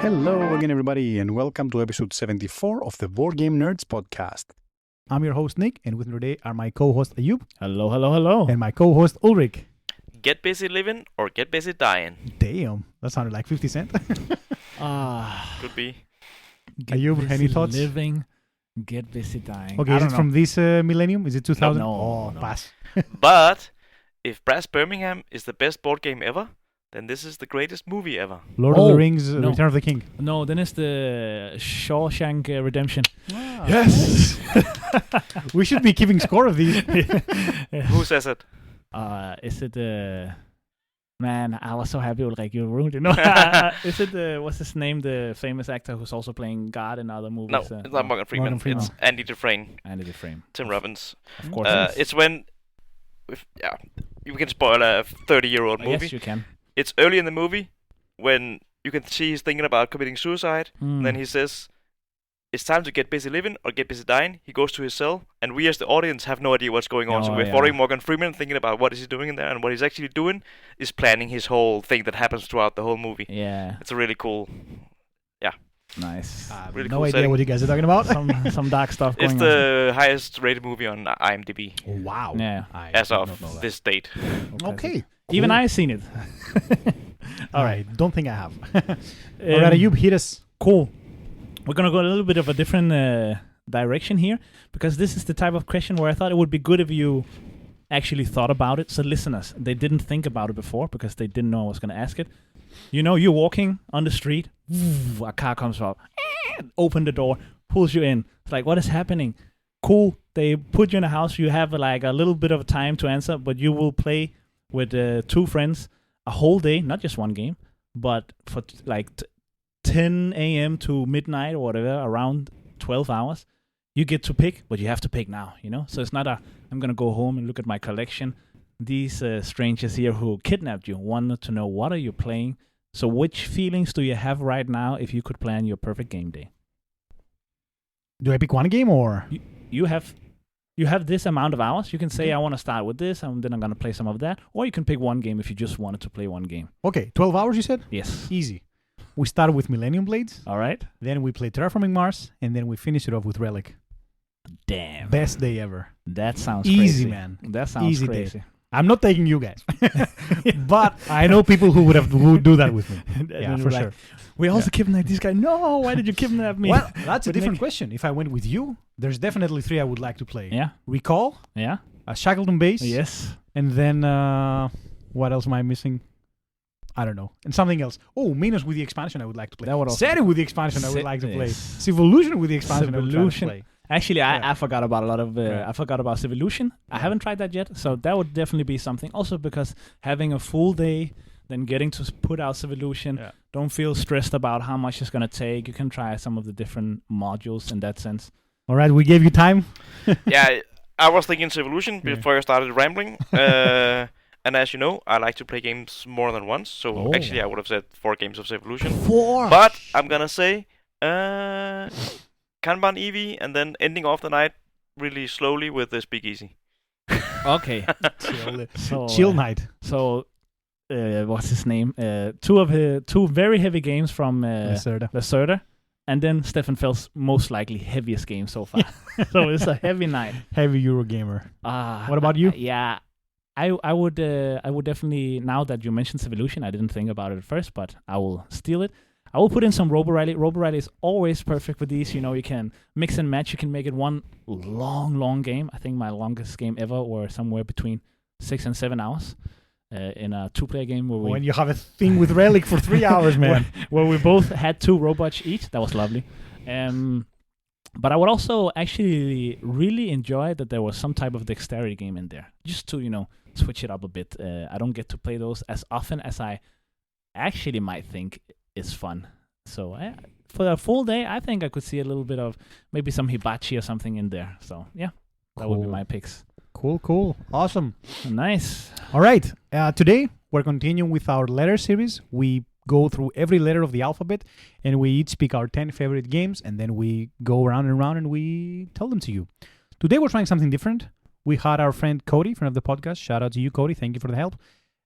Hello again, everybody, and welcome to episode 74 of the Board Game Nerds podcast. I'm your host, Nick, and with me today are my co-host, Ayub. Hello, hello, hello. And my co-host, Ulrich. Get busy living or get busy dying. Damn, that sounded like 50 Cent. Could be. Ayub, any thoughts? Living, get busy dying. Okay, is it from this millennium? Is it 2000? No. Pass. But if Brass Birmingham is the best board game ever, then this is the greatest movie ever. Lord of the Oh, Rings, no. Return of the King. No, then it's the Shawshank Redemption. Yes! We should be keeping score of these. Who says it? Is it Man, I was so happy Ulrich, you ruined it. No, is it what's his name? The famous actor who's also playing God in other movies. No, it's not Morgan Freeman. Morgan Freeman. It's Andy Dufresne, Andy Dufresne. Tim Robbins. Of course. It's when... you can spoil a 30-year-old movie. Yes, you can. It's early in the movie when you can see he's thinking about committing suicide. And then he says, it's time to get busy living or get busy dying. He goes to his cell, and we as the audience have no idea what's going on. So we're following Morgan Freeman, thinking about what is he doing in there, and what he's actually doing is planning his whole thing that happens throughout the whole movie. Yeah. It's a really cool... Nice. I have Really no cool idea setting. what you guys are talking about. some dark stuff going It's on. the highest rated movie on IMDb Wow. Yeah. I as did not know of that. this date. Okay. Even Cool. I've seen it. All right. Don't think I have. All Um, right, Ayub, hit us. Cool. We're going to go a little bit of a different direction here because this is the type of question where I thought it would be good if you actually thought about it. So listeners, they didn't think about it before because they didn't know I was going to ask it. You know, you're walking on the street, a car comes up, open the door, pulls you in. It's like, what is happening? Cool. They put you in a house. You have like a little bit of time to answer, but you will play with two friends a whole day, not just one game, but for 10 a.m. to midnight or whatever, around 12 hours. You get to pick, but you have to pick now, you know? So it's not I'm going to go home and look at my collection. These strangers here who kidnapped you wanted to know, what are you playing? So which feelings do you have right now if you could plan your perfect game day? Do I pick one game or? You have this amount of hours. You can say, I want to start with this, and then I'm going to play some of that. Or you can pick one game if you just wanted to play one game. Okay, 12 hours you said? Yes. Easy. We started with Millennium Blades, All right. then we played Terraforming Mars, and then we finished it off with Relic. Damn. Best day ever. That sounds Easy, crazy. man. That sounds Easy day. crazy. I'm not taking you guys, but I know people who would do that with me. Yeah, for sure. We also kidnapped this guy. No, why did you kidnap me? Well, that's a But different Nick- question. If I went with you, there's definitely 3 I would like to play. Yeah. Recall, Yeah. Shackleton Base, Yes. and then what else am I missing? I don't know. And something else. Oh, Minos with the expansion I would like to play. That would also- Seri with the expansion I would Se- like to play. yes. Civolution with the expansion I would like to Civolution. play. Actually, Yeah. I forgot about a lot of. Yeah. I forgot about Civolution. I haven't tried that yet, so that would definitely be something. Also, because having a full day, then getting to put out Civolution, Yeah. don't feel stressed about how much it's gonna take. You can try some of the different modules in that sense. All right, we gave you time. Yeah, I was thinking Civolution before I started rambling. And as you know, I like to play games more than once. So Oh. actually, I would have said 4 games of Civolution. 4. But I'm gonna say Kanban Eevee, and then ending off the night really slowly with the Speakeasy. Okay. Chill, So chill night. So, what's his name? Two very heavy games from Lacerda. Lacerda, and then Stefan Fell's most likely heaviest game so far. So it's a heavy night. Heavy Eurogamer. What about you? Yeah, I would definitely, now that you mentioned Civolution, I didn't think about it at first, but I will steal it. I will put in some Robo Rally. Robo Rally is always perfect with these. You know, you can mix and match. You can make it one long game. I think my longest game ever were somewhere between 6 and 7 hours in a 2-player game where we When you have a thing with Relic for 3 hours, man. where we both had 2 robots each. That was lovely. But I would also actually really enjoy that there was some type of dexterity game in there, just to, you know, switch it up a bit. I don't get to play those as often as I actually might think is fun. So for a full day, I think I could see a little bit of maybe some hibachi or something in there. So yeah, that would be Cool. my picks. Cool. Awesome. Nice. All right. Today, we're continuing with our letter series. We go through every letter of the alphabet, and we each pick our 10 favorite games, and then we go round and round, and we tell them to you. Today, we're trying something different. We had our friend Cody, friend of the podcast. Shout out to you, Cody. Thank you for the help.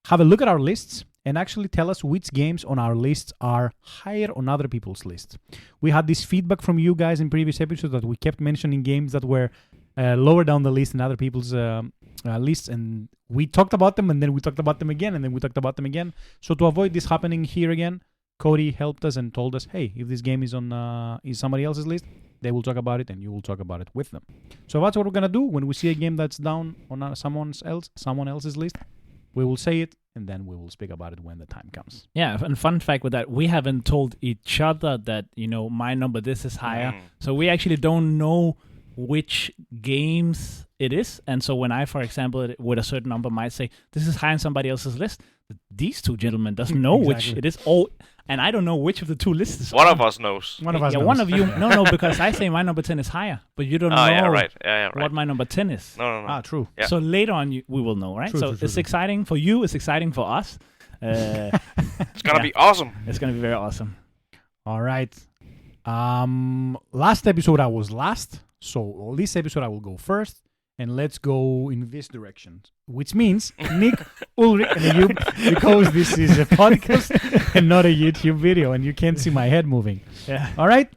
Have a look at our lists, and actually tell us which games on our lists are higher on other people's lists. We had this feedback from you guys in previous episodes that we kept mentioning games that were lower down the list than other people's lists, and we talked about them, and then we talked about them again, and then we talked about them again. So to avoid this happening here again, Cody helped us and told us, hey, if this game is on is somebody else's list, they will talk about it and you will talk about it with them. So that's what we're gonna do when we see a game that's down on someone else's list. We will say it, and then we will speak about it when the time comes. Yeah, and fun fact with that, we haven't told each other that, my number this is higher. So we actually don't know which games it is. And so when I, for example, with a certain number might say, this is high on somebody else's list, these two gentlemen doesn't know which it is. And I don't know which of the two lists is One of us knows. One of us yeah, knows. one of you. No, because I say my number 10 is higher, but you don't know right. what my number 10 is. No. True. Yeah. So later on, we will know, right? True, It's exciting for you. It's exciting for us. It's going to be awesome. It's going to be very awesome. All right. Last episode I was last. So this episode I will go first. And let's go in this direction, which means Nick, Ulrich, and Ayub, because this is a podcast and not a YouTube video, and you can't see my head moving. Yeah. All right.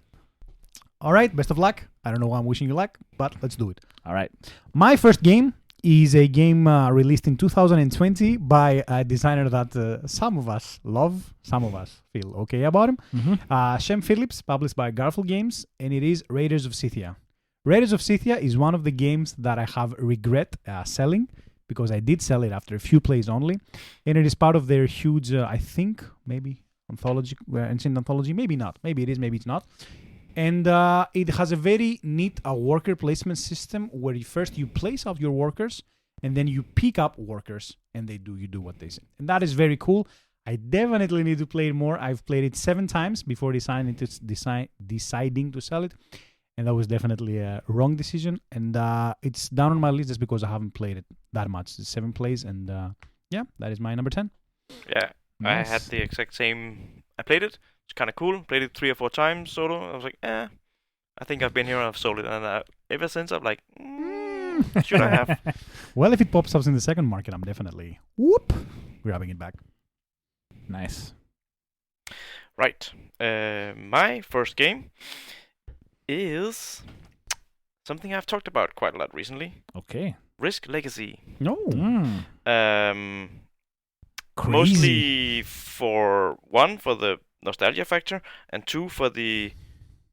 Best of luck. I don't know why I'm wishing you luck, but let's do it. All right. My first game is a game released in 2020 by a designer that some of us love, some of us feel okay about him. Mm-hmm. Shem Phillips, published by Garfield Games, and it is Raiders of Scythia. Raiders of Scythia is one of the games that I have regret selling, because I did sell it after a few plays only, and it is part of their huge, I think, maybe anthology, ancient anthology, maybe not, maybe it is, maybe it's not. And it has a very neat worker placement system where you place out your workers, and then you pick up workers, and you do what they say, and that is very cool. I definitely need to play it more. I've played it 7 times before deciding to sell it. And that was definitely a wrong decision. And it's down on my list just because I haven't played it that much. It's 7 plays. And that is my number 10. Yeah, Nice. I had the exact same. I played it. It's kind of cool. Played it 3 or 4 times solo. I was like, I think I've been here and I've sold it. And ever since, I'm like, should I have? Well, if it pops up in the second market, I'm definitely grabbing it back. Nice. Right. My first game is something I've talked about quite a lot recently. Okay. Risk Legacy. No. Crazy. Mostly for the nostalgia factor, and 2 for the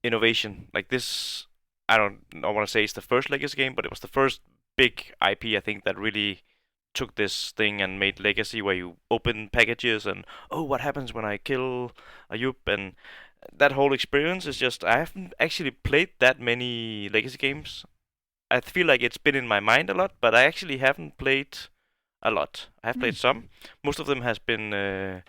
innovation. Like this, I don't want to say it's the first Legacy game, but it was the first big IP, I think, that really took this thing and made Legacy, where you open packages and, what happens when I kill Ayub, and that whole experience is just, I haven't actually played that many Legacy games. I feel like it's been in my mind a lot, but I actually haven't played a lot. I have played some. Most of them has been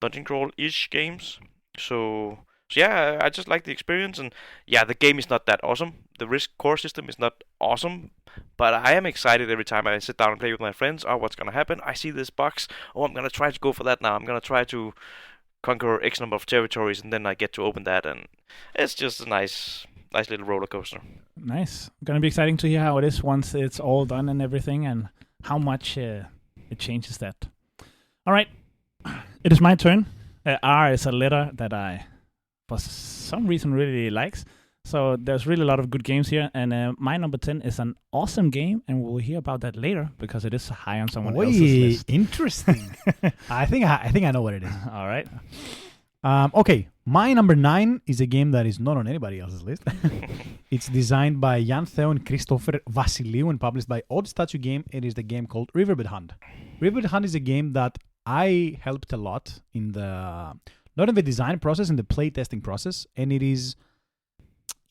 dungeon crawl-ish games. So yeah, I just like the experience, and yeah, the game is not that awesome. The Risk core system is not awesome, but I am excited every time I sit down and play with my friends. What's gonna happen? I see this box. I'm gonna try to go for that now. I'm gonna try to conquer X number of territories, and then I get to open that, and it's just a nice little roller coaster. Nice. Gonna be exciting to hear how it is once it's all done and everything, and how much it changes that. All right. It is my turn. R is a letter that I, for some reason, really likes. So there's really a lot of good games here, and my number 10 is an awesome game, and we'll hear about that later because it is high on someone else's list. Interesting. I think I know what it is. All right. Okay, my number 9 is a game that is not on anybody else's list. It's designed by Jan Theo and Christopher Vassiliou and published by Odd Statue Game. It is the game called Riverbed Hunt. Riverbed Hunt is a game that I helped a lot in not in the design process, in the play testing process, and it is,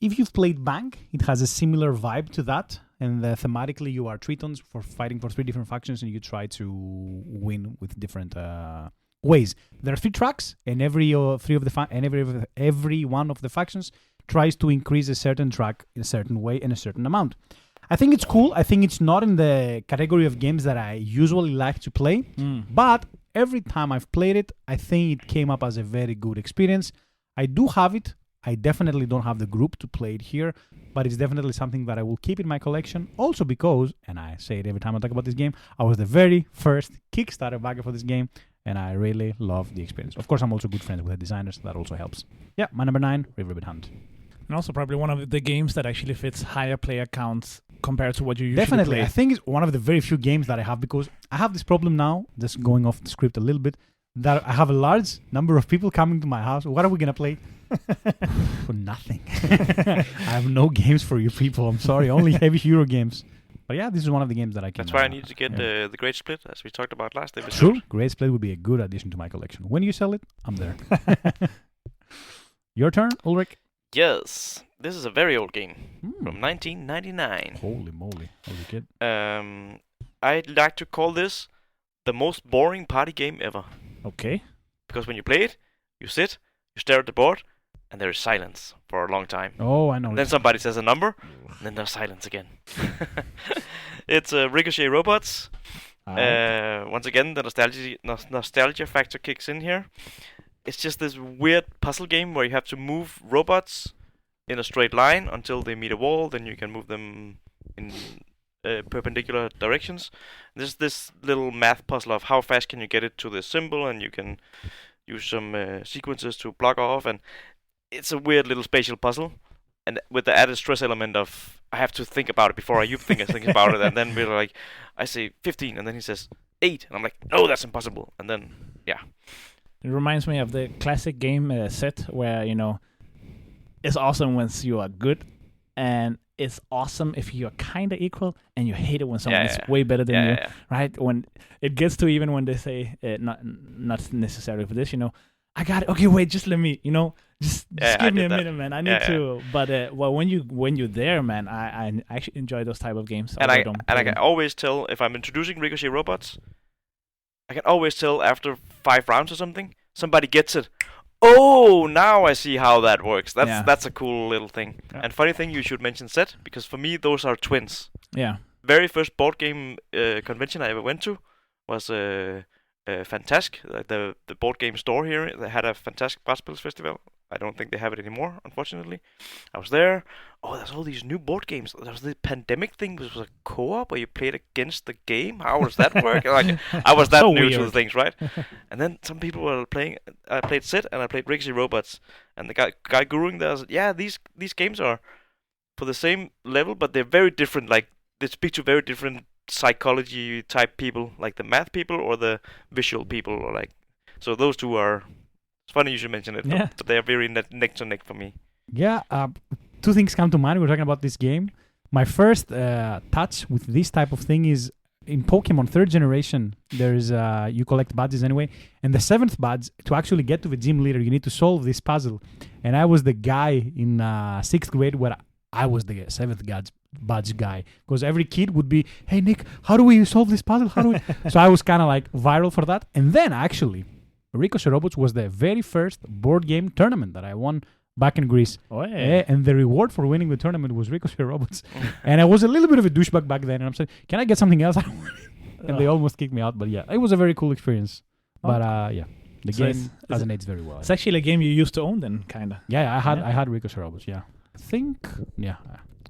if you've played Bank, it has a similar vibe to that, and thematically you are Tritons fighting for 3 different factions, and you try to win with different ways. There are 3 tracks, and every one of the factions tries to increase a certain track in a certain way in a certain amount. I think it's cool. I think it's not in the category of games that I usually like to play, but every time I've played it, I think it came up as a very good experience. I do have it. I definitely don't have the group to play it here, but it's definitely something that I will keep in my collection. Also because, and I say it every time I talk about this game, I was the very first Kickstarter backer for this game, and I really love the experience. Of course, I'm also good friends with the designers, so that also helps. Yeah, my number 9, Riverbed Hunt. And also probably one of the games that actually fits higher player counts compared to what you usually Definitely. play. I think it's one of the very few games that I have, because I have this problem now, just going off the script a little bit, that I have a large number of people coming to my house. What are we going to play? For nothing. I have no games for you people. I'm sorry. Only heavy Euro games. But yeah, this is one of the games that I can... That's why I need to get the Great Split, as we talked about last episode. True. Great Split would be a good addition to my collection. When you sell it, I'm there. Your turn, Ulrich. Yes, this is a very old game from 1999. Holy moly. Holy kid. I'd like to call this the most boring party game ever. Okay. Because when you play it, you sit, you stare at the board, and there is silence for a long time. Oh, I know. Then somebody says a number, and then there's silence again. It's Ricochet Robots. Once again, the nostalgia factor kicks in here. It's just this weird puzzle game where you have to move robots in a straight line until they meet a wall. Then you can move them in perpendicular directions. There's this little math puzzle of how fast can you get it to the symbol, and you can use some sequences to block off. And it's a weird little spatial puzzle, and with the added stress element of I have to think about it before you think about it. And then we're like, I say 15, and then he says 8, and I'm like, no, that's impossible. And then, yeah. It reminds me of the classic game set where, it's awesome when you are good, and it's awesome if you're kind of equal, and you hate it when someone is way better than you, right? When it gets to even when they say, not necessarily for this, I got it. Okay, wait, just let me, just give me a minute, man. I need to. But well, when you're there, man, I actually enjoy those type of games. And I can always tell if I'm introducing Ricochet Robots. I can always tell after 5 rounds or something, somebody gets it. Oh, now I see how that works. That's a cool little thing. Yeah. And funny thing, you should mention Set, because for me those are twins. Yeah. Very first board game convention I ever went to was Fantastic, the board game store here. They had a Fantastic Possibles Festival. I don't think they have it anymore, unfortunately. I was there. Oh, there's all these new board games. There was the Pandemic thing, which was a co-op where you played against the game. How does that work? Like, I was that so new weird. to the things, right? And then some people were playing. I played Sid and I played Ricochet Robots. And the guy guruing there said, yeah, these games are for the same level, but they're very different. Like, they speak to very different psychology type people, like the math people or the visual people, or like. So those two are. It's funny you should mention it. Yeah. But they are very neck to neck for me. Yeah, 2 things come to mind. We're talking about this game. My first touch with this type of thing is in Pokemon 3rd generation. There's you collect badges anyway, and the 7th badge, to actually get to the gym leader, you need to solve this puzzle. And I was the guy in 6th grade where I was the 7th badge guy, because every kid would be, hey Nick, how do we solve this puzzle? How do we? So I was kind of like viral for that. And then actually, Ricochet Robots was the very first board game tournament that I won back in Greece. Oh, yeah. And the reward for winning the tournament was Ricochet Robots. And I was a little bit of a douchebag back then, and I'm saying, can I get something else? And they almost kicked me out. But yeah, it was a very cool experience. But yeah, the game resonates very well. It's actually a game you used to own then, kind of. Yeah, I had Ricochet Robots, yeah. I think, yeah.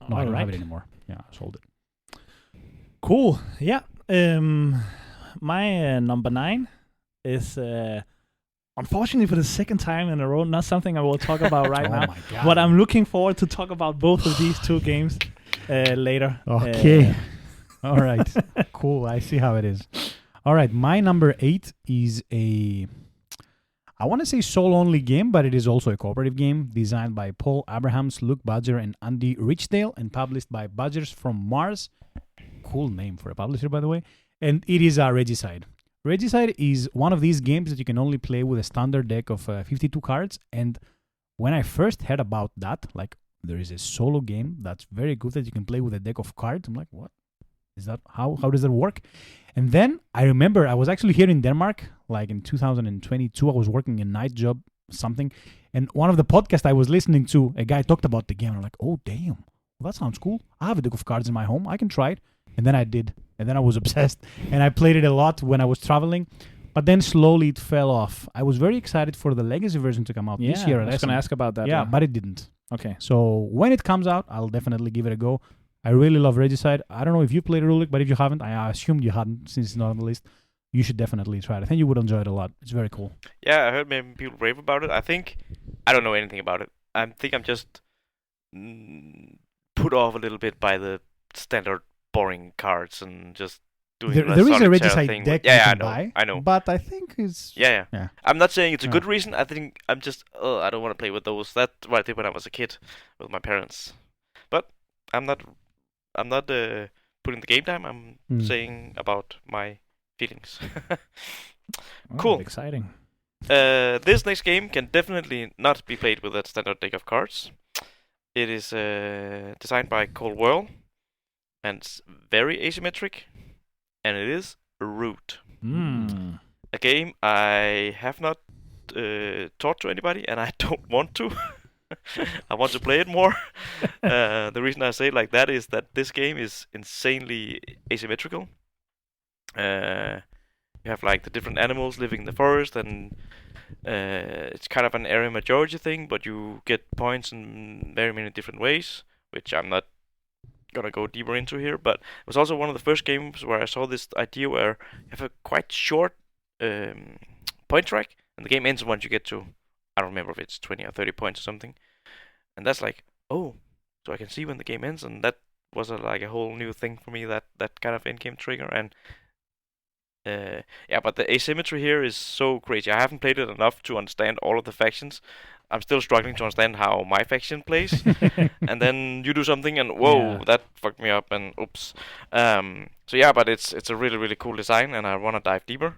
No, I don't have it anymore. Yeah, I sold it. Cool. Yeah. My number 9 is... unfortunately, for the second time in a row, not something I will talk about right now. My God. But I'm looking forward to talk about both of these 2 games later. Okay. All right. Cool. I see how it is. All right. My number 8 is I want to say sole-only game, but it is also a cooperative game designed by Paul Abrahams, Luke Badger, and Andy Richdale, and published by Badgers from Mars. Cool name for a publisher, by the way. And it is Regicide. Regicide is one of these games that you can only play with a standard deck of 52 cards. And when I first heard about that, like, there is a solo game that's very good that you can play with a deck of cards, I'm like, what? Is that how does that work? And then I remember I was actually here in Denmark, like in 2022. I was working a night job, something. And one of the podcasts I was listening to, a guy talked about the game. And I'm like, oh, damn. Well, that sounds cool. I have a deck of cards in my home. I can try it. And then I did. And then I was obsessed. And I played it a lot when I was traveling. But then slowly it fell off. I was very excited for the Legacy version to come out this year. I was going to ask about that. Yeah, but it didn't. Okay. So when it comes out, I'll definitely give it a go. I really love Regicide. I don't know if you played Rulik, but if you haven't, I assumed you hadn't since it's not on the list. you should definitely try it. I think you would enjoy it a lot. It's very cool. Yeah, I heard maybe people rave about it. I don't know anything about it. I think I'm just put off a little bit by the standard boring cards and just doing There is a solitaire Regicide thing. deck Yeah, you I can know. buy. I know. But I think it's... Yeah. Yeah. I'm not saying it's a Yeah. good reason. I think I'm just, I don't want to play with those. That's what I did when I was a kid with my parents. But I'm not putting the game time. I'm saying about my feelings. Cool. Exciting. This next game can definitely not be played with that standard deck of cards. It is designed by Cold Whirl, and it's very asymmetric, and it is Root. A game I have not taught to anybody, and I don't want to. I want to play it more. The reason I say it like that is that this game is insanely asymmetrical. You have like the different animals living in the forest, and it's kind of an area majority thing, but you get points in very many different ways, which I'm not gonna go deeper into here. But it was also one of the first games where I saw this idea where you have a quite short point track, and the game ends once you get to, I don't remember if it's 20 or 30 points or something, and that's like, oh, so I can see when the game ends, and that was like a whole new thing for me, that kind of in-game trigger. And but the asymmetry here is so crazy. I haven't played it enough to understand all of the factions. I'm still struggling to understand how my faction plays. And then you do something and whoa, that fucked me up, and oops. But it's a really, really cool design, and I want to dive deeper.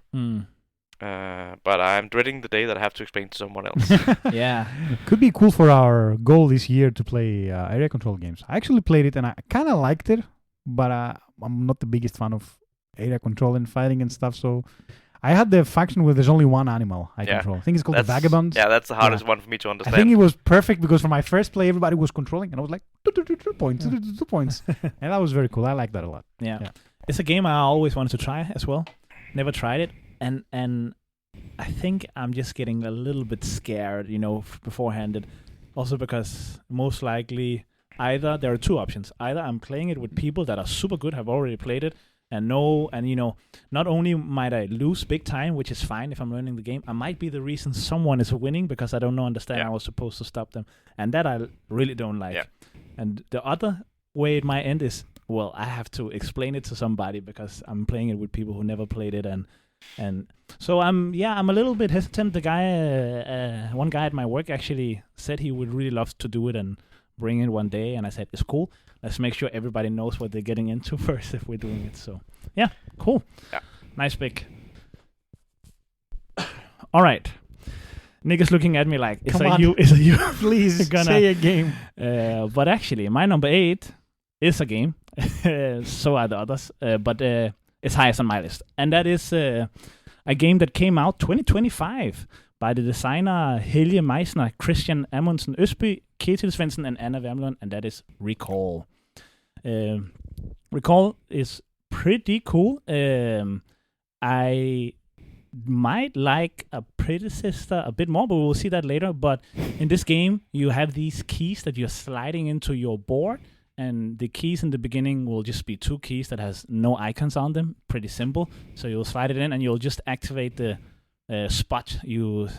But I'm dreading the day that I have to explain to someone else. Yeah. Could be cool for our goal this year to play area control games. I actually played it and I kind of liked it, but I'm not the biggest fan of area control and fighting and stuff. So I had the faction where there's only one animal I control. I think it's called the Vagabond. Yeah, that's the hardest one for me to understand. I think it was perfect because for my first play, everybody was controlling, and I was like, 2 points, 2 points. And that was very cool. I like that a lot. Yeah. It's a game I always wanted to try as well. Never tried it. And I think I'm just getting a little bit scared, beforehand. Also because most likely either there are two options. Either I'm playing it with people that are super good, have already played it, and not only might I lose big time, which is fine if I'm learning the game, I might be the reason someone is winning because I don't understand I was supposed to stop them. And that I really don't like. Yeah. And the other way it might end is, well, I have to explain it to somebody because I'm playing it with people who never played it, and so I'm a little bit hesitant. The guy, one guy at my work actually said he would really love to do it and bring it one day, and I said, it's cool. Let's make sure everybody knows what they're getting into first if we're doing it. So, yeah, cool. Yeah. Nice pick. All right. Nick is looking at me like, is it you? Please, say a game. But actually, my number 8 is a game. So are the others. But it's highest on my list. And that is a game that came out 2025 by the designer Helge Meisner, Christian Amundsen Østby, Ketil Svendsen, and Anna Wermelund, and that is Recall. Recall is pretty cool. I might like a predecessor a bit more, but we'll see that later. But in this game, you have these keys that you're sliding into your board, and the keys in the beginning will just be 2 keys that has no icons on them. Pretty simple. So you'll slide it in, and you'll just activate the spot you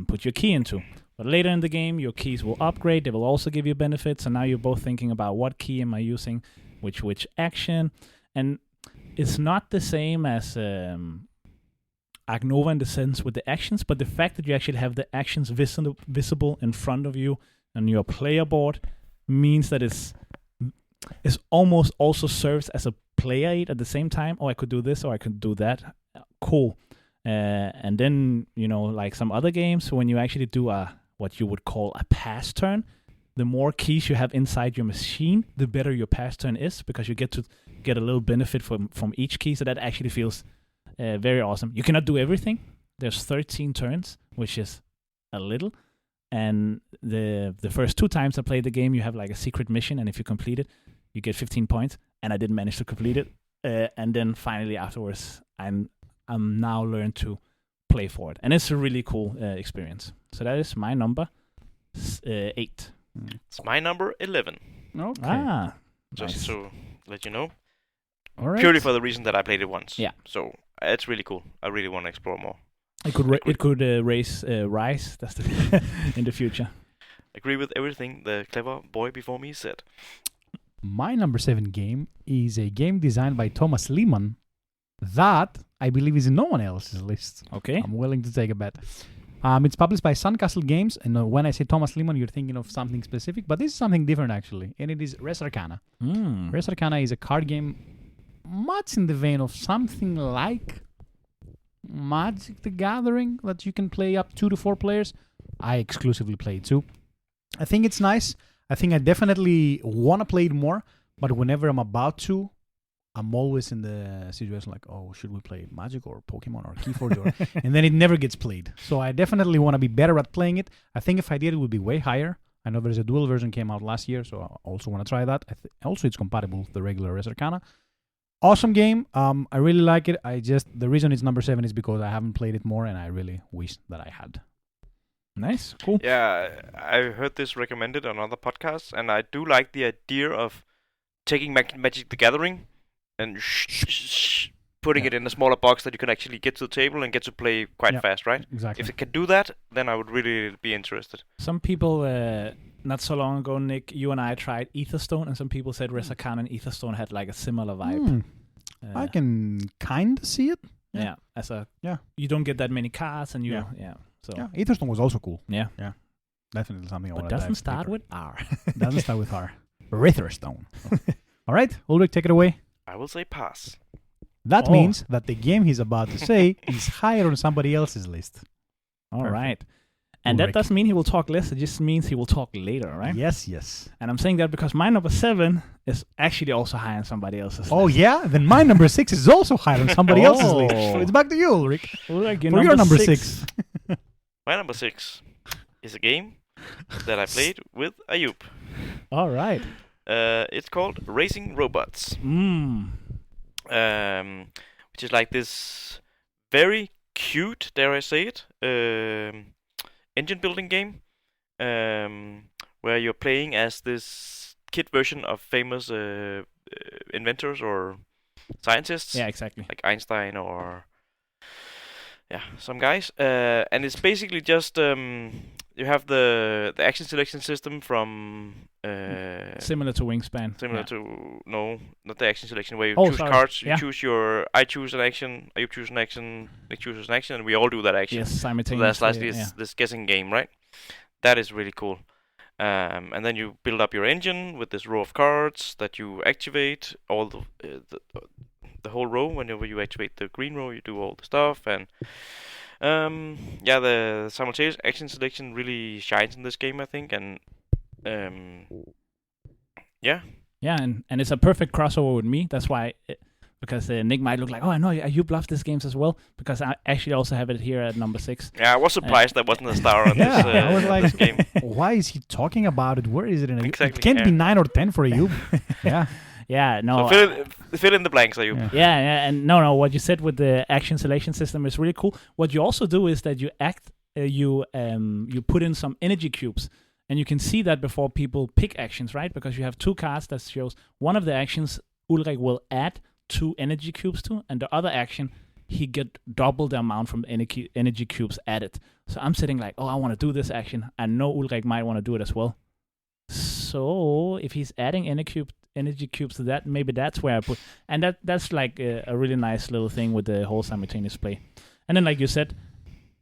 put your key into. But later in the game, your keys will upgrade. They will also give you benefits. And now you're both thinking about what key am I using, which action. And it's not the same as Ark Nova in the sense with the actions, but the fact that you actually have the actions visible in front of you on your player board means that it's almost also serves as a player aid at the same time. Oh, I could do this or I could do that. Cool. And then, like some other games, when you actually do what you would call a pass turn, the more keys you have inside your machine, the better your pass turn is, because you get to get a little benefit from each key. So that actually feels very awesome. You cannot do everything. There's 13 turns, which is a little. And the first 2 times I played the game, you have like a secret mission, and if you complete it, you get 15 points. And I didn't manage to complete it. And then finally afterwards, I'm now learned to play for it, and it's a really cool experience. So that is my number 8. It's my number 11. Okay. Just to let you know. All right. Purely for the reason that I played it once. Yeah. So it's really cool. I really want to explore more. It could rise. That's in the future. Agree with everything the clever boy before me said. My number 7 game is a game designed by Thomas Lehmann that I believe is in no one else's list. Okay. I'm willing to take a bet. It's published by Suncastle Games, and when I say Thomas Lehmann, you're thinking of something specific, but this is something different actually, and it is Res Arcana. Res Arcana is a card game much in the vein of something like Magic the Gathering that you can play up 2 to 4 players. I exclusively play 2. I think it's nice. I think I definitely want to play it more, but whenever I'm about to, I'm always in the situation like, oh, should we play Magic or Pokemon or Keyforge? And then it never gets played. So I definitely want to be better at playing it. I think if I did, it would be way higher. I know there's a dual version came out last year, so I also want to try that. Also, it's compatible with the regular Res Arcana. Awesome game. I really like it. The reason it's number 7 is because I haven't played it more, and I really wish that I had. Nice, cool. Yeah, I heard this recommended on other podcasts, and I do like the idea of taking Magic the Gathering and putting it in a smaller box that you can actually get to the table and get to play quite fast, right? Exactly. If it can do that, then I would really be interested. Some people, not so long ago, Nick, you and I tried Etherstone, and some people said Res Arcana and Etherstone had like a similar vibe. I can kind of see it. Yeah. You don't get that many cards, and So yeah, Etherstone was also cool. Yeah. Definitely something I want to But doesn't start with R. Doesn't start with R. Etherstone. All right, Ulrich, take it away. I will say pass. That means that the game he's about to say is higher on somebody else's list. All right. And that doesn't mean he will talk less. It just means he will talk later, right? Yes. And I'm saying that because my number 7 is actually also high on somebody else's list. Oh, yeah? Then my number 6 is also high on somebody else's list. So it's back to you, Ulrich. Ulrich, For your number 6. My number 6 is a game that I played with Ayub. All right. It's called Racing Robots. Which is like this very cute, dare I say it, engine building game, where you're playing as this kid version of famous inventors or scientists. Yeah, exactly. Like Einstein or some guys. And it's basically just you have the action selection system from similar to Wingspan. No, not the action selection where you choose cards. You choose I choose an action, you choose an action, Nick chooses an action, and we all do that action. Yes, simultaneously. So that's this guessing game, right? That is really cool. And then you build up your engine with this row of cards that you activate all the whole row. Whenever you activate the green row, you do all the stuff, and the simultaneous action selection really shines in this game, I think, and and it's a perfect crossover with me. That's why, because Nick might look like, oh, I know you love these games as well, because I actually also have it here at number 6. Yeah, I was surprised that wasn't a star on this. I was like, this game. Why is he talking about it? Where is it? Exactly, it can't be 9 or 10 for you. Yeah. Yeah, no. So fill in the blanks, Ayub. Yeah, and no. What you said with the action selection system is really cool. What you also do is that you put in some energy cubes, and you can see that before people pick actions, right? Because you have 2 cards that shows one of the actions Ulrich will add 2 energy cubes to, and the other action he get double the amount from energy cubes added. So I'm sitting like, oh, I want to do this action. I know Ulrich might want to do it as well. So if he's adding energy cubes to that, maybe that's where I put, and that's like a really nice little thing with the whole simultaneous play. And then, like you said,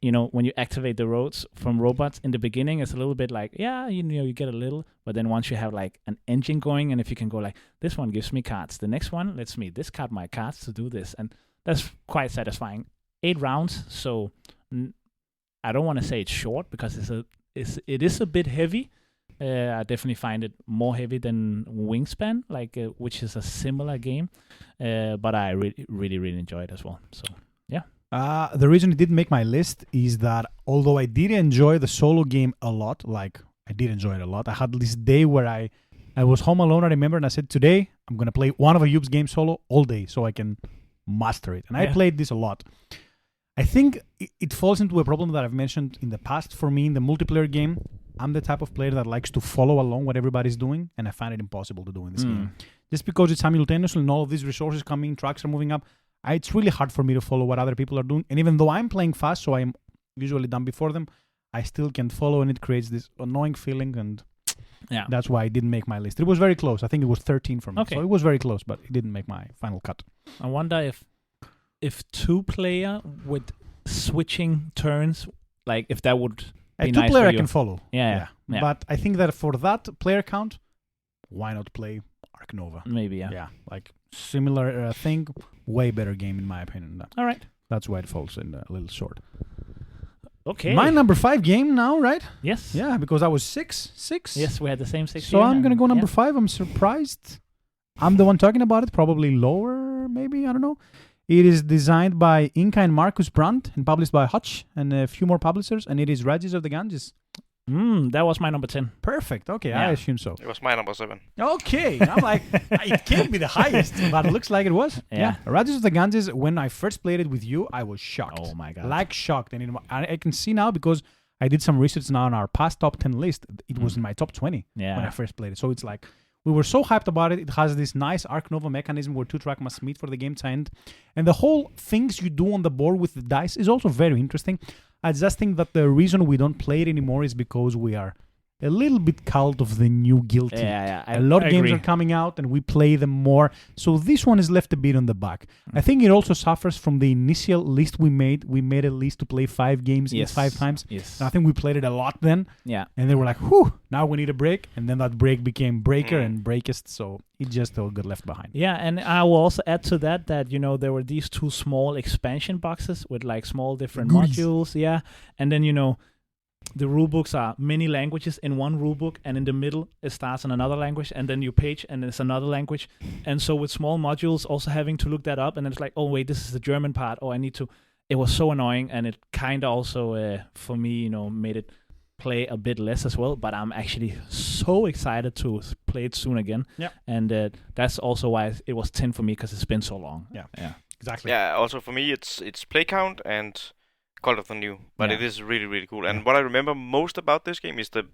when you activate the roads from robots in the beginning, it's a little bit like, you get a little, but then once you have like an engine going, and if you can go like, this one gives me cards, the next one lets me discard my cards to do this, and that's quite satisfying. 8 rounds, so I don't want to say it's short because it is a bit heavy. I definitely find it more heavy than Wingspan, which is a similar game, but I really, really, really enjoy it as well. So, yeah. The reason it didn't make my list is that although I did enjoy the solo game a lot, I had this day where I was home alone, I remember, and I said, today I'm going to play one of Ayub's games solo all day so I can master it. And I played this a lot. I think it falls into a problem that I've mentioned in the past for me in the multiplayer game. I'm the type of player that likes to follow along what everybody's doing, and I find it impossible to do in this game. Just because it's simultaneous and all of these resources coming, trucks are moving up, it's really hard for me to follow what other people are doing. And even though I'm playing fast, so I'm usually done before them, I still can't follow, and it creates this annoying feeling, and that's why it didn't make my list. It was very close. I think it was 13 for me. Okay. So it was very close, but it didn't make my final cut. I wonder if 2-player with switching turns, like if that would A be 2-player nice I can follow. Yeah. But I think that for that player count, why not play Ark Nova? Maybe, Yeah, like similar thing, way better game in my opinion. All right. That's why it falls in a little short. Okay. My number 5 game now, right? Yes. Yeah, because I was 6. Yes, we had the same 6. So I'm gonna go number 5. I'm surprised. I'm the one talking about it. Probably lower, maybe. I don't know. It is designed by Inka and Marcus Brandt and published by Hutch and a few more publishers. And it is Rages of the Ganges. That was my number 10. Perfect. Okay, Yeah. I assume so. It was my number 7. Okay, I'm like, it can't be the highest, but it looks like it was. Yeah. Rages of the Ganges. When I first played it with you, I was shocked. Oh my god. Like shocked, and I can see now because I did some research now on our past top 10 list. It was in my top 20 when I Yeah. first played it. So it's like we were so hyped about it. It has this nice Ark Nova mechanism where 2 track must meet for the game to end, and the whole things you do on the board with the dice is also very interesting. I just think that the reason we don't play it anymore is because we are a little bit cult of the new Guilty. Yeah. A lot of games agree. are coming out and we play them more. So this one is left a bit on the back. I think it also suffers from the initial list we made. We made a list to play 5 games Yes. 5 times. Yes. And I think we played it a lot then. Yeah. And they were like, whew, now we need a break. And then that break became Breaker and Breakist. So it just all got left behind. Yeah, and I will also add to that there were these 2 small expansion boxes with like small different Goodies. modules. Yeah. And then the rule books are many languages in one rule book, and in the middle it starts in another language, and then you page and it's another language. And so with small modules, also having to look that up, and then it's like, oh wait, this is the German part. Oh, I need to. It was so annoying, and it kind of also for me, made it play a bit less as well. But I'm actually so excited to play it soon again. Yeah. And that's also why it was 10 for me, because it's been so long. Yeah. Yeah. Exactly. Yeah, also for me, it's play count and Cult of the New, but Yeah. it is really, really cool. And what I remember most about this game is the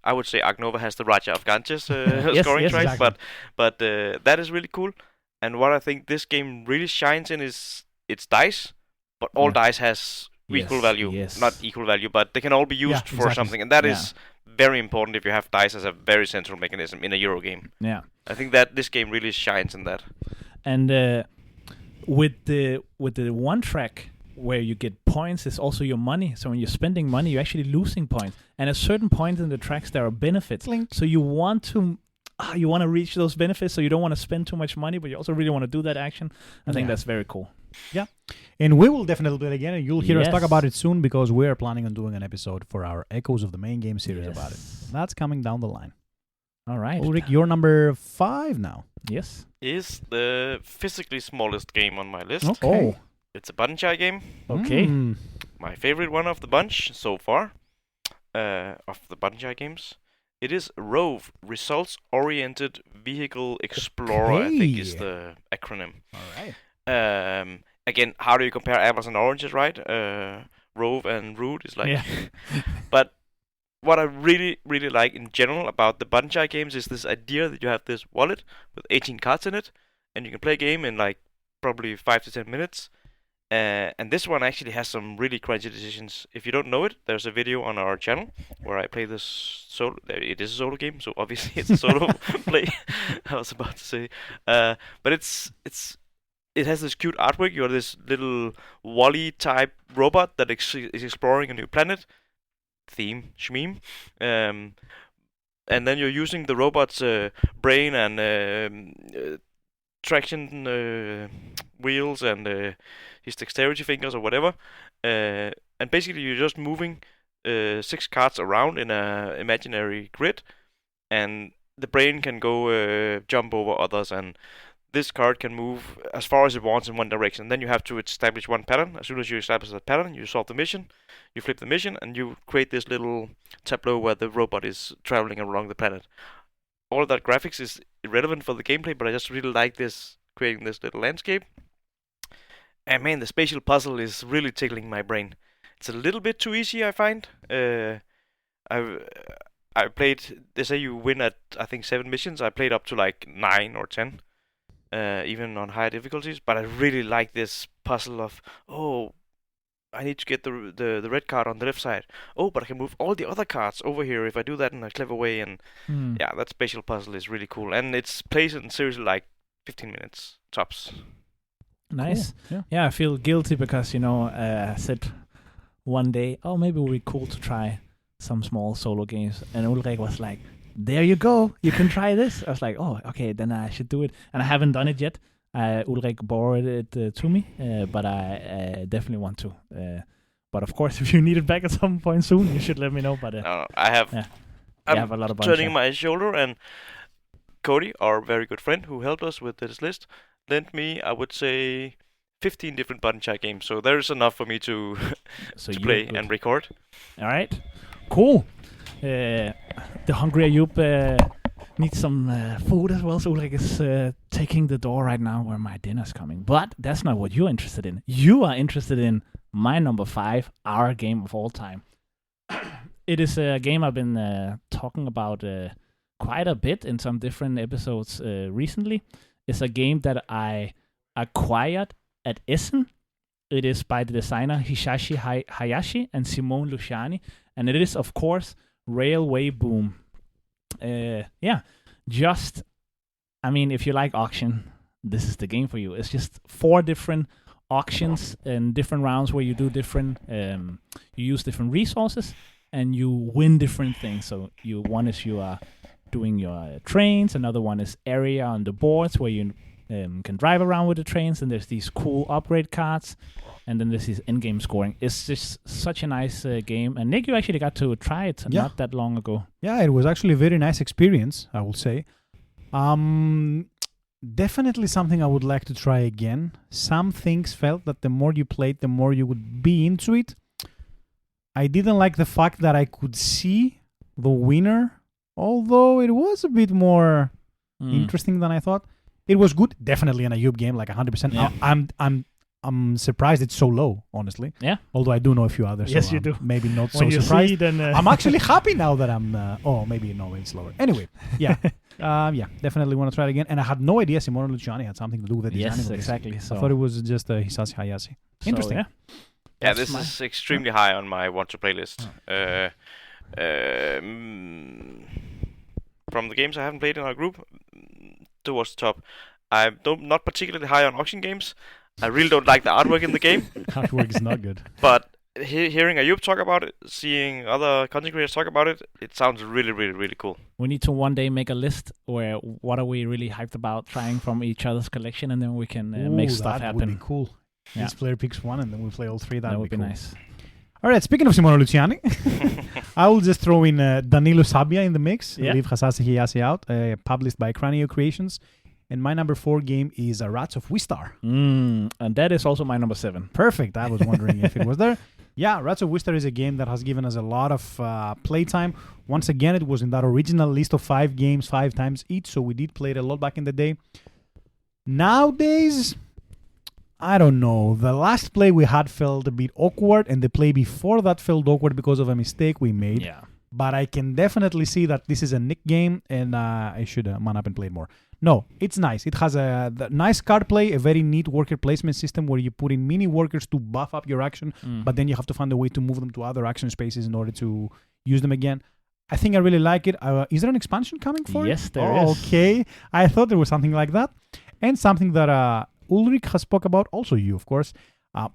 I would say Ark Nova has the Raja of Ganges scoring yes, track, exactly. but that is really cool. And what I think this game really shines in is its dice, but all Yeah. dice has equal Yes, value, yes. not equal value, but they can all be used for exactly. something, and that Yeah. is very important if you have dice as a very central mechanism in a Euro game. Yeah. I think that this game really shines in that. And with the one track where you get points is also your money. So when you're spending money, you're actually losing points. And at certain points in the tracks, there are benefits. Clink. So you want to reach those benefits. So you don't want to spend too much money, but you also really want to do that action. I think Yeah. that's very cool. And we will definitely play it again, and you'll hear us talk Yes. about it soon because we're planning on doing an episode for our Echoes of the Main Game series about it. Yes. That's coming down the line. All right. Ulrich, you're number 5 now. Yes. Is the physically smallest game on my list. Okay. It's a Banchai game. Okay. My favorite one of the bunch so far, of the Banchai games. It is Rove, Results Oriented Vehicle Explorer, I think is Okay. the acronym. All right. Again, how do you compare apples and oranges, right? Rove and Root is like... Yeah. But what I really, really like in general about the Banchai games is this idea that you have this wallet with 18 cards in it, and you can play a game in like probably 5 to 10 minutes. And this one actually has some really crunchy decisions. If you don't know it, there's a video on our channel where I play this solo. It is a solo game, so obviously it's a solo play. I was about to say, but it has this cute artwork. You're this little Wall-E type robot that is exploring a new planet. Theme Shmeem. And then you're using the robot's brain and traction wheels and his dexterity fingers or whatever. And basically you're just moving 6 cards around in a imaginary grid, and the brain can go jump over others, and this card can move as far as it wants in one direction. Then you have to establish one pattern. As soon as you establish that pattern, you solve the mission, you flip the mission, and you create this little tableau where the robot is traveling along the planet. All of that graphics is irrelevant for the gameplay, but I just really like this, creating this little landscape. And man, the spatial puzzle is really tickling my brain. It's a little bit too easy, I find. I played, they say you win at, I think, 7 missions. I played up to like 9 or 10. even on higher difficulties. But I really like this puzzle of, I need to get the red card on the left side. Oh, but I can move all the other cards over here if I do that in a clever way. And yeah, that spatial puzzle is really cool. And it's plays in seriously like 15 minutes tops. Nice. Cool. Yeah, I feel guilty because, I said one day, maybe it would be cool to try some small solo games. And Ulrik was like, there you go. You can try this. I was like, okay, then I should do it. And I haven't done it yet. Ulrik borrowed it to me, but I definitely want to. But of course, if you need it back at some point soon, you should let me know. But no, I have. Yeah. I'm have a lot of turning my shoulder, and Cody, our very good friend who helped us with this list, lent me, I would say, 15 different button check games. So there's enough for me to to play and record. All right, cool. The hungry Ayub needs some food as well. So Ulrik is taking the door right now where my dinner's coming. But that's not what you're interested in. You are interested in my number 5, our game of all time. It is a game I've been talking about quite a bit in some different episodes recently. It's a game that I acquired at Essen. It is by the designer Hisashi Hayashi and Simone Luciani. And it is, of course, Railway Boom. If you like auction, this is the game for you. It's just 4 different auctions and different rounds where you do different, you use different resources and you win different things. So one is you are doing your trains, another one is area on the boards where you can drive around with the trains, and there's these cool upgrade cards, and then there's this in-game scoring. It's just such a nice game. And Nick, you actually got to try it not that long ago. Yeah, it was actually a very nice experience, I will say. Definitely something I would like to try again. Some things felt that the more you played, the more you would be into it. I didn't like the fact that I could see the winner, although it was a bit more interesting than I thought. It was good, definitely an Ayub game, like 100%. Yeah. I'm surprised it's so low, honestly. Yeah. Although I do know a few others. Yes, so you do. Maybe not when so you surprised. See, then, I'm actually happy now that I'm. Maybe no, it's lower. Anyway, yeah, definitely want to try it again. And I had no idea Simone Luciani had something to do with it. Yes, exactly. So I thought it was just Hisashi Hayashi. Interesting. Yeah, this is extremely high on my want to play list. From the games I haven't played in our group, towards the top. I'm not particularly high on auction games. I really don't like the artwork in the game. Artwork is not good. But hearing Ayub talk about it, seeing other content creators talk about it, it sounds really, really, really cool. We need to one day make a list where what are we really hyped about trying from each other's collection, and then we can make stuff happen. That would be cool. Yeah. Each player picks one, and then we play all 3. That would be cool. nice. All right, speaking of Simone Luciani, I will just throw in Danilo Sabbia in the mix. Leave Hisashi Hayashi out, published by Cranio Creations. And my number 4 game is Rats of Wistar. And that is also my number 7. Perfect. I was wondering if it was there. Yeah, Rats of Wistar is a game that has given us a lot of playtime. Once again, it was in that original list of 5 games, 5 times each. So we did play it a lot back in the day. Nowadays, I don't know. The last play we had felt a bit awkward, and the play before that felt awkward because of a mistake we made. Yeah. But I can definitely see that this is a Nick game, and I should man up and play it more. No, it's nice. It has a nice card play, a very neat worker placement system where you put in mini workers to buff up your action, but then you have to find a way to move them to other action spaces in order to use them again. I think I really like it. Is there an expansion coming for it? Yes, there is. Okay. I thought there was something like that. And something that Ulrik has spoke about, also you, of course.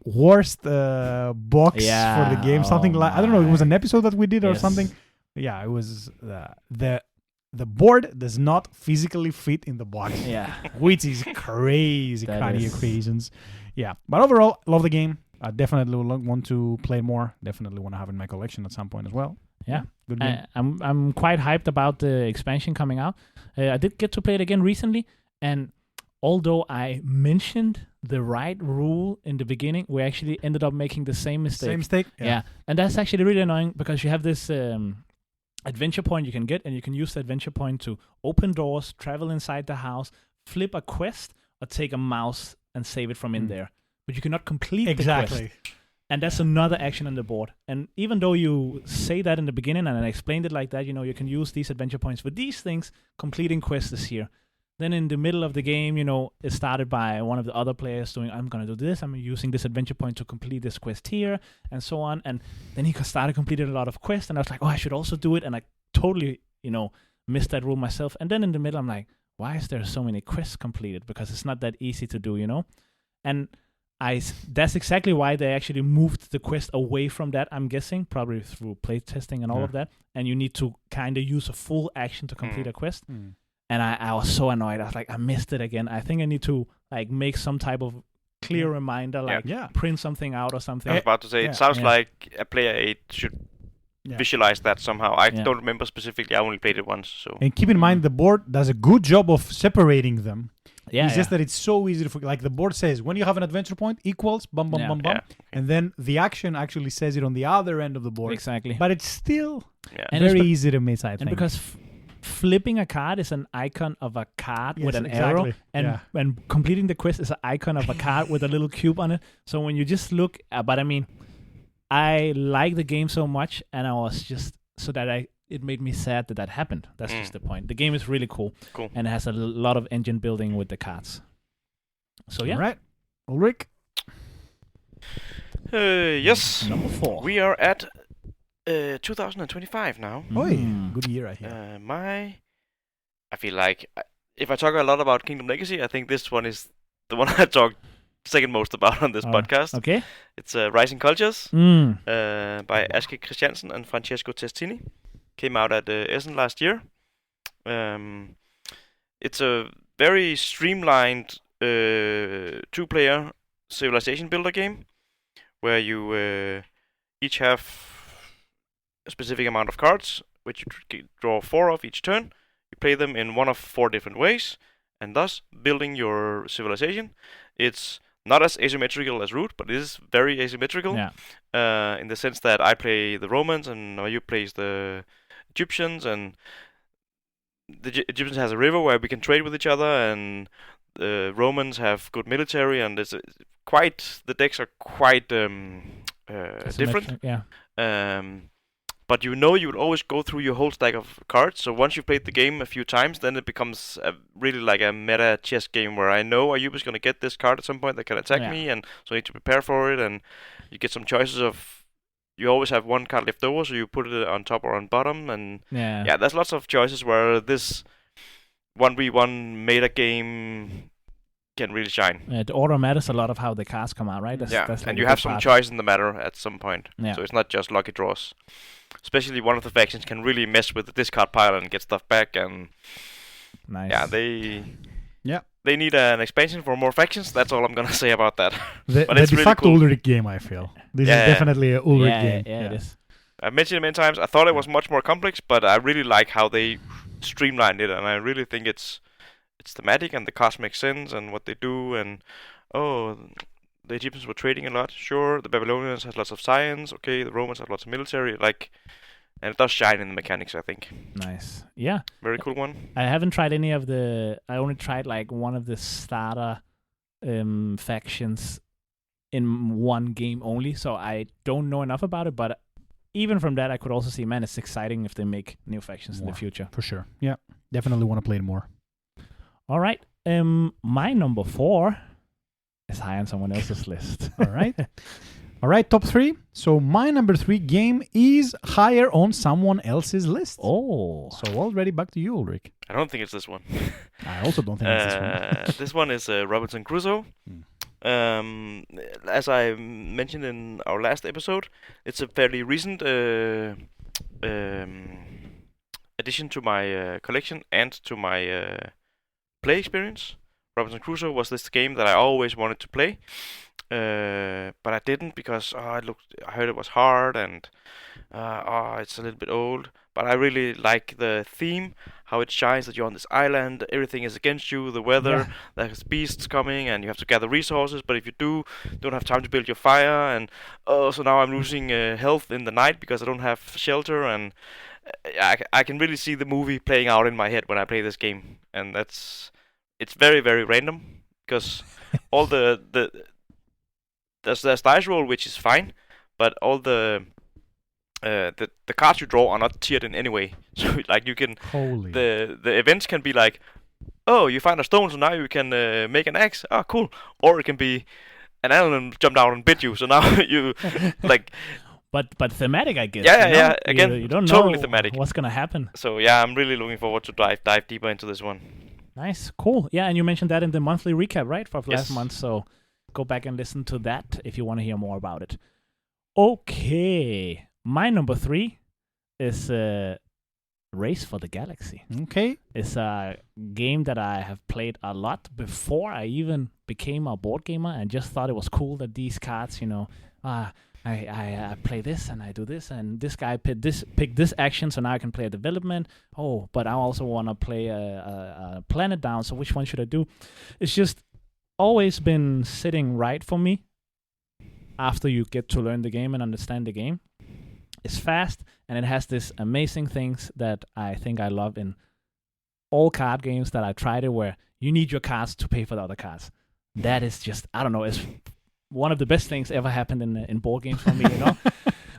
Worst box for the game. Something like, I don't know, it was an episode that we did or something. Yeah, it was the board does not physically fit in the box. Yeah. Which is crazy, Cranio Creations. Yeah. But overall, love the game. I definitely want to play more. Definitely want to have it in my collection at some point as well. Yeah. Good game. I'm quite hyped about the expansion coming out. I did get to play it again recently, and although I mentioned the right rule in the beginning, we actually ended up making the same mistake. Same mistake? Yeah. And that's actually really annoying because you have this adventure point you can get, and you can use the adventure point to open doors, travel inside the house, flip a quest, or take a mouse and save it from in there. But you cannot complete the quest. And that's another action on the board. And even though you say that in the beginning, and I explained it like that, you can use these adventure points for these things, completing quests is here. Then in the middle of the game, it started by one of the other players doing, I'm going to do this. I'm using this adventure point to complete this quest here, and so on. And then he started completing a lot of quests, and I was like, I should also do it. And I totally, missed that rule myself. And then in the middle, I'm like, why is there so many quests completed? Because it's not that easy to do, And that's exactly why they actually moved the quest away from that, I'm guessing, probably through playtesting and all of that. And you need to kind of use a full action to complete a quest. And I was so annoyed. I was like, I missed it again. I think I need to make some type of clear reminder, print something out or something. I was about to say, it sounds like a player 8 should visualize that somehow. I don't remember specifically. I only played it once. So. And keep in mind, the board does a good job of separating them. It's just that it's so easy to forget. Like the board says, when you have an adventure point, equals, bum, bum, bum, bum. And then the action actually says it on the other end of the board. Exactly. But it's still very easy to miss, I think. And because flipping a card is an icon of a card with an arrow. And when completing the quest is an icon of a card with a little cube on it. So when you just look, but I mean, I like the game so much, and I was just, it made me sad that happened. That's just the point. The game is really cool. And it has a lot of engine building with the cards. So yeah. All right. Ulrich? Yes. Number 4. We are at 2025 now. Good year, I hear. I feel like if I talk a lot about Kingdom Legacy, I think this one is the one I talk second most about on this podcast. Okay. It's Rising Cultures by Aske Christiansen and Francesco Testini. Came out at Essen last year. It's a very streamlined 2-player civilization builder game where you each have a specific amount of cards, which you draw 4 of each turn. You play them in one of 4 different ways, and thus building your civilization. It's not as asymmetrical as Root, but it is very asymmetrical in the sense that I play the Romans and you plays the Egyptians, and the Egyptians has a river where we can trade with each other, and the Romans have good military, and the decks are quite different. But you would always go through your whole stack of cards. So once you've played the game a few times, then it becomes really like a meta chess game where I know Ayub is going to get this card at some point that can attack me, and so I need to prepare for it. And you get some choices of, you always have one card left over, so you put it on top or on bottom. And there's lots of choices where this 1v1 meta game can really shine. The order matters a lot of how the cards come out, right? That's and you have some choice in the matter at some point. So it's not just lucky draws. Especially one of the factions can really mess with the discard pile and get stuff back, and they need an expansion for more factions. That's all I'm gonna say about that. But it's de facto really cool. Ulrich game, I feel. This is definitely a Ulrich game. Yeah, it is. I've mentioned it many times. I thought it was much more complex, but I really like how they streamlined it, and I really think it's thematic and the cards make sense and what they do, and the Egyptians were trading a lot, sure. The Babylonians has lots of science, okay. The Romans have lots of military, and it does shine in the mechanics, I think. Nice, yeah. Very cool one. I haven't tried any of I only tried one of the starter factions in one game only, so I don't know enough about it. But even from that, I could also see, man, it's exciting if they make new factions in the future. For sure, yeah. Definitely want to play it more. All right, my number 4 is high on someone else's list. All right, top 3. So my number 3 game is higher on someone else's list. Oh. So already back to you, Ulrich. I don't think it's this one. I also don't think it's this one. This one is Robinson Crusoe. As I mentioned in our last episode, it's a fairly recent addition to my collection and to my play experience. Robinson Crusoe was this game that I always wanted to play, but I didn't because I heard it was hard and it's a little bit old. But I really like the theme, how it shines that you're on this island, everything is against you, the weather, there's beasts coming, and you have to gather resources. But if you don't have time to build your fire, and so now I'm losing health in the night because I don't have shelter, and I can really see the movie playing out in my head when I play this game, and it's very, very random because all there's dice roll, which is fine, but all the cards you draw are not tiered in any way. So you can the events can be like oh, you found a stone, so now you can make an axe. Oh, cool. Or it can be an animal jumped out and bit you, so now you like. But thematic, I guess. Yeah, you know? yeah. Again, you don't totally know thematic. what's gonna happen. So yeah, I'm really looking forward to dive deeper into this one. Nice, cool. Yeah, and you mentioned that in the monthly recap, right, for last Yes. month. So go back and listen to that if you want to hear more about it. Okay, my number 3 is Race for the Galaxy. Okay. It's a game that I have played a lot before I even became a board gamer, and just thought it was cool that these cards, I play this and I do this, and this guy picked this action, so now I can play a development. Oh, but I also want to play a planet down, so which one should I do? It's just always been sitting right for me after you get to learn the game and understand the game. It's fast, and it has this amazing things that I think I love in all card games that I tried it, where you need your cards to pay for the other cards. That is just, I don't know, it's one of the best things ever happened in board games for me,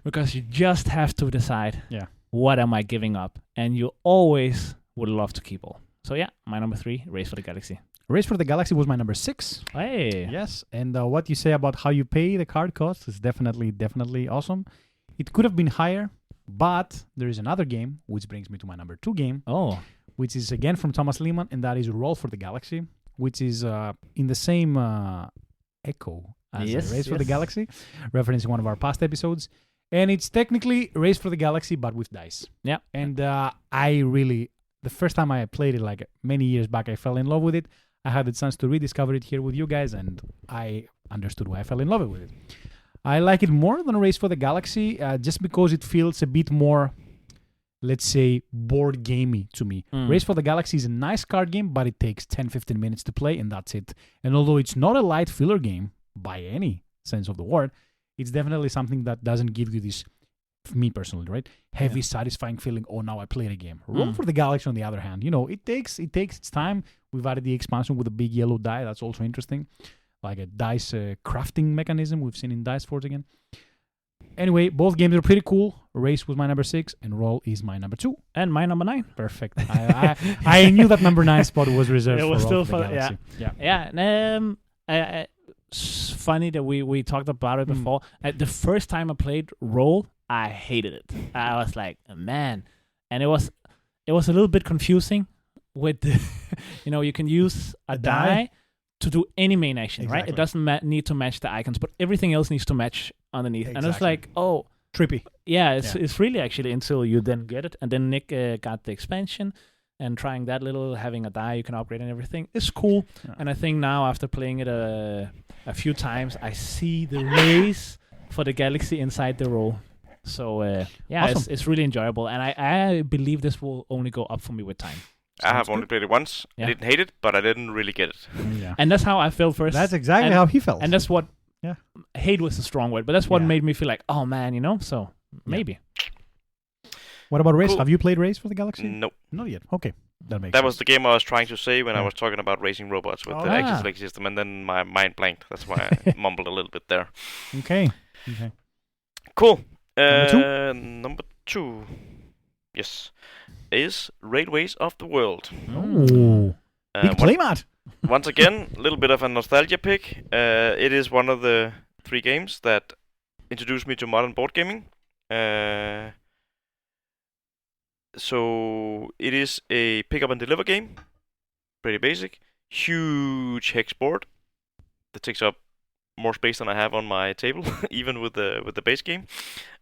because you just have to decide, what am I giving up? And you always would love to keep all. So yeah, my number 3, Race for the Galaxy. Race for the Galaxy was my number 6. Hey. Yes, and what you say about how you pay the card cost is definitely awesome. It could have been higher, but there is another game, which brings me to my number 2 game, which is again from Thomas Lehman, and that is Roll for the Galaxy, which is in the same echo as Race for the Galaxy, referencing one of our past episodes. And it's technically Race for the Galaxy, but with dice. Yeah. And the first time I played it, like many years back, I fell in love with it. I had the chance to rediscover it here with you guys, and I understood why I fell in love with it. I like it more than Race for the Galaxy, just because it feels a bit more, let's say, board gamey to me. Race for the Galaxy is a nice card game, but it takes 10-15 minutes to play, and that's it. And although it's not a light filler game by any sense of the word, it's definitely something that doesn't give you this, me personally, right, heavy, satisfying feeling, oh, now I played a game. Roll for the Galaxy, on the other hand, it takes its time. We've added the expansion with a big yellow die. That's also interesting. Like a dice crafting mechanism we've seen in Dice Forge again. Anyway, both games are pretty cool. Race was my number 6, and Roll is my number 2. And my number 9. Perfect. I knew that number 9 spot was reserved it was for still Roll for the fun, Galaxy. Yeah. It's funny that we talked about it before. The first time I played Roll, I hated it. I was like, man. And it was a little bit confusing with the, you can use a die to do any main action, right? It doesn't need to match the icons, but everything else needs to match underneath. And it's like, oh, trippy. Yeah, it's really actually until you then get it. And then Nick got the expansion, and trying that having a die you can upgrade and everything is cool. Yeah. And I think now after playing it a few times, I see the Race for the Galaxy inside the Roll. So awesome. it's really enjoyable, and I believe this will only go up for me with time. I have only played it once. I didn't hate it, but I didn't really get it. Yeah. And that's how I felt first. That's exactly how he felt. And that's what hate was a strong word, but that's what made me feel like, oh man, so maybe. What about Race? Cool. Have you played Race for the Galaxy? No. Not yet. Okay. That makes That sense. was the game I was trying to say when I was talking about racing robots with the Action Select system, and then my mind blanked. That's why I mumbled a little bit there. Okay. Cool. Number 2. Yes. Is Railways of the World. Oh. Big playmat. Once again, a little bit of a nostalgia pick. It is one of the 3 games that introduced me to modern board gaming. So it is a pick up and deliver game. Pretty basic. Huge hex board that takes up more space than I have on my table, even with the base game.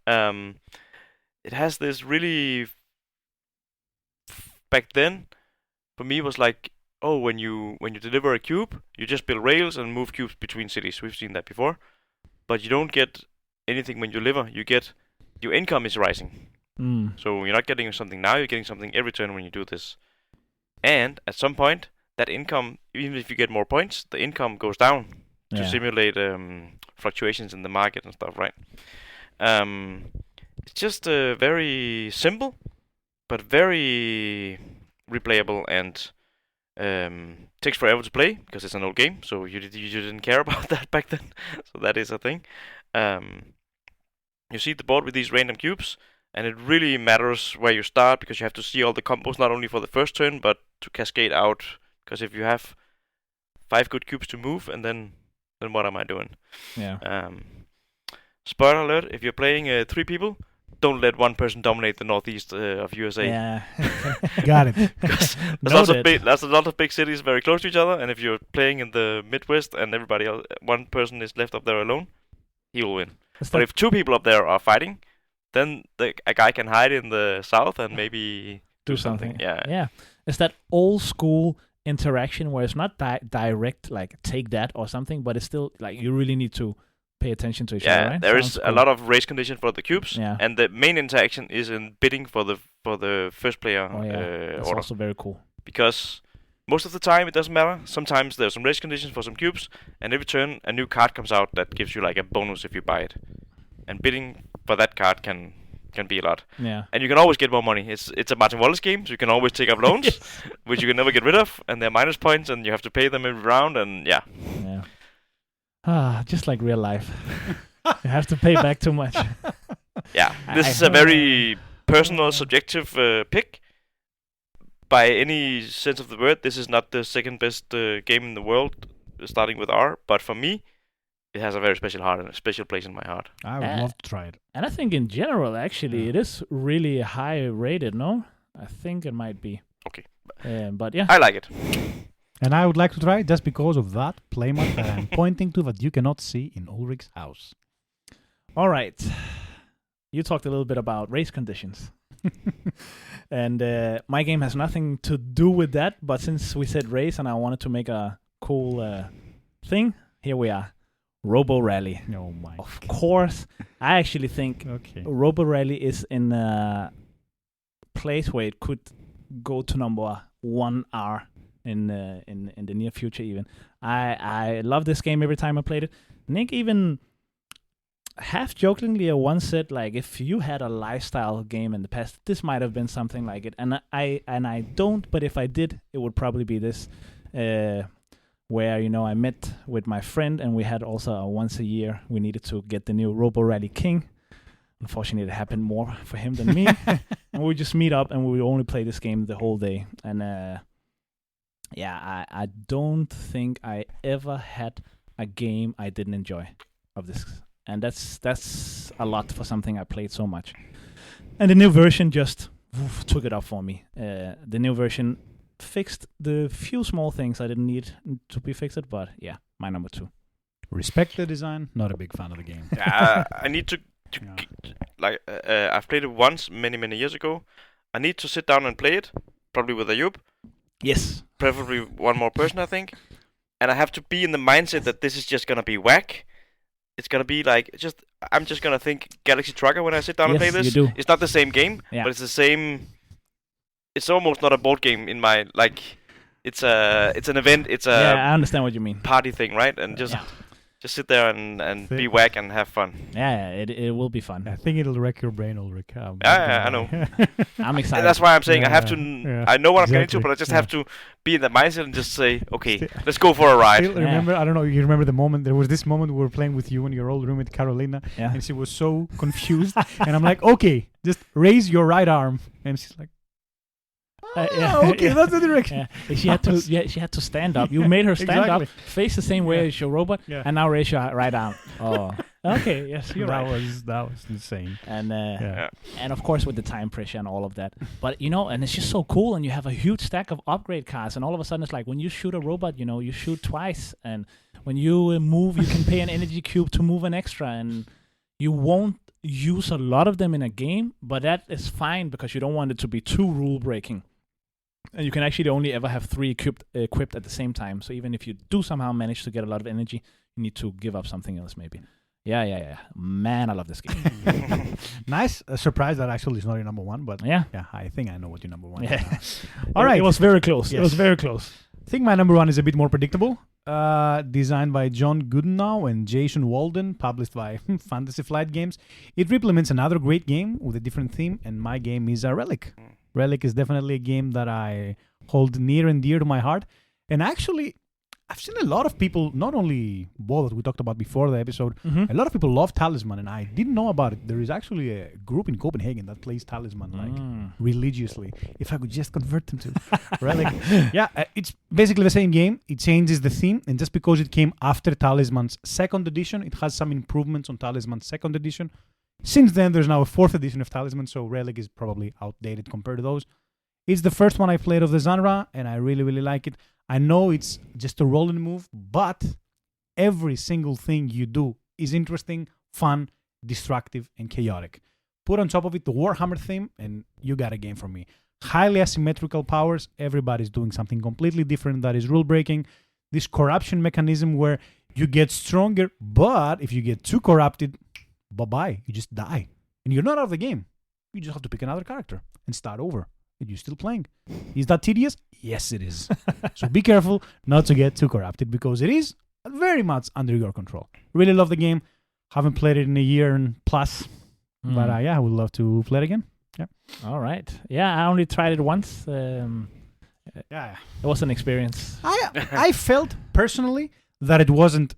It has this really, back then, for me, it was like, oh, when you deliver a cube, you just build rails and move cubes between cities. We've seen that before, but you don't get anything when you deliver. You get your income is rising. So you're not getting something now, you're getting something every turn when you do this. And at some point, that income, even if you get more points, the income goes down to simulate fluctuations in the market and stuff, right? It's just very simple, but very replayable, and takes forever to play because it's an old game, so you didn't care about that back then. So that is a thing. You see the board with these random cubes, and it really matters where you start because you have to see all the combos not only for the first turn, but to cascade out Because if you have 5 good cubes to move, and then what am I doing? Yeah. Spoiler alert: if you're playing 3 people, don't let one person dominate the northeast of USA. Yeah. Got it. Because Noted. there's a lot of big cities very close to each other, and if you're playing in the Midwest and everybody else, one person is left up there alone, he will win. But if 2 people up there are fighting, then a guy can hide in the south and maybe do something. Yeah. Yeah. It's that old school interaction where it's not direct, like take that or something, but it's still like you really need to pay attention to each other, right? There is a lot of race condition for the cubes, Yeah. and the main interaction is in bidding for the first player That's order. also very cool. Because most of the time it doesn't matter. Sometimes there's some race conditions for some cubes, and every turn a new card comes out that gives you like a bonus if you buy it. And bidding for that card can be a lot. Yeah. And you can always get more money. It's a Martin Wallace game, so you can always take up loans, which you can never get rid of, and they're minus points, and you have to pay them every round, and yeah. Just like real life. You have to pay back too much. Yeah, this is a very personal, subjective pick. By any sense of the word, this is not the second best game in the world, starting with R, but for me, it has a very special place in my heart. I would love to try it. And I think in general, actually, it is really high rated, no? I think it might be. Okay. But yeah. I like it. And I would like to try it just because of that playmat that I'm pointing to that you cannot see in Ulrich's house. All right. You talked a little bit about race conditions. And my game has nothing to do with that, but since we said race and I wanted to make a cool thing, here we are. Robo Rally. Oh my. Of course. I actually think Robo Rally is in a place where it could go to number 1R in the near future even. I love this game every time I played it. Nick even half jokingly once said, like, if you had a lifestyle game in the past, this might have been something like it. And I don't, but if I did, it would probably be this, where, you know, I met with my friend and we had also a once a year, we needed to get the new Robo Rally King. Unfortunately, it happened more for him than me. And we would just meet up and we would only play this game the whole day. And I don't think I ever had a game I didn't enjoy of this. And that's a lot for something I played so much. And the new version just took it up for me. The new version fixed the few small things I didn't need to be fixed, but yeah, my number 2. Respect the design, not a big fan of the game. I need to I've played it once many years ago. I need to sit down and play it, probably with Ayub. Yes. Preferably one more person, I think. And I have to be in the mindset that this is just gonna be whack. It's gonna be like I'm just gonna think Galaxy Trucker when I sit down and play this. You do. It's not the same game, but it's the same. It's almost not a board game in my It's an event. It's a I understand what you mean. Party thing, right? And just sit there and be whack and have fun. Yeah, it will be fun. I think it'll wreck your brain, Ulrich. I know. I'm excited. And that's why I'm saying I have to. I know what I'm getting to, exactly. but I just have to be in that mindset and just say, okay, let's go for a ride. Still remember, I don't know, you remember the moment, there was this moment we were playing with you and your old roommate Carolina, and she was so confused, and I'm like, okay, just raise your right arm, and she's like, that's the direction. Yeah. She had to stand up. You made her stand up, face the same way as your robot, and now raise your right arm. Oh, okay, yes, you're right. That was insane. And and of course with the time pressure and all of that. But and it's just so cool. And you have a huge stack of upgrade cards, and all of a sudden it's like when you shoot a robot, you shoot twice, and when you move, you can pay an energy cube to move an extra, and you won't use a lot of them in a game, but that is fine because you don't want it to be too rule breaking. And you can actually only ever have 3 equipped at the same time. So even if you do somehow manage to get a lot of energy, you need to give up something else maybe. Yeah. Man, I love this game. Nice. A surprise that actually is not your number 1, but yeah, I think I know what your number 1 is. Yeah. All right. It was very close. Yes. It was very close. I think my number 1 is a bit more predictable. Designed by John Goodenow and Jason Walden, published by Fantasy Flight Games. It implements another great game with a different theme, and my game is a Relic. Relic is definitely a game that I hold near and dear to my heart. And actually, I've seen a lot of people, not only Bo that we talked about before the episode, a lot of people love Talisman, and I didn't know about it. There is actually a group in Copenhagen that plays Talisman religiously. If I could just convert them to, right? It's basically the same game. It changes the theme, and just because it came after Talisman's second edition, it has some improvements on Talisman's second edition. Since then, there's now a fourth edition of Talisman, so Relic is probably outdated compared to those. It's the first one I played of the genre, and I really, really like it. I know it's just a roll and move, but every single thing you do is interesting, fun, destructive, and chaotic. Put on top of it the Warhammer theme, and you got a game from me. Highly asymmetrical powers. Everybody's doing something completely different that is rule-breaking. This corruption mechanism where you get stronger, but if you get too corrupted, bye-bye. You just die. And you're not out of the game. You just have to pick another character and start over. And you're still playing. Is that tedious? Yes, it is. So be careful not to get too corrupted because it is very much under your control. Really love the game. Haven't played it in a year and plus. But I would love to play it again. Yeah. All right. Yeah, I only tried it once. It was an experience. I felt personally that it wasn't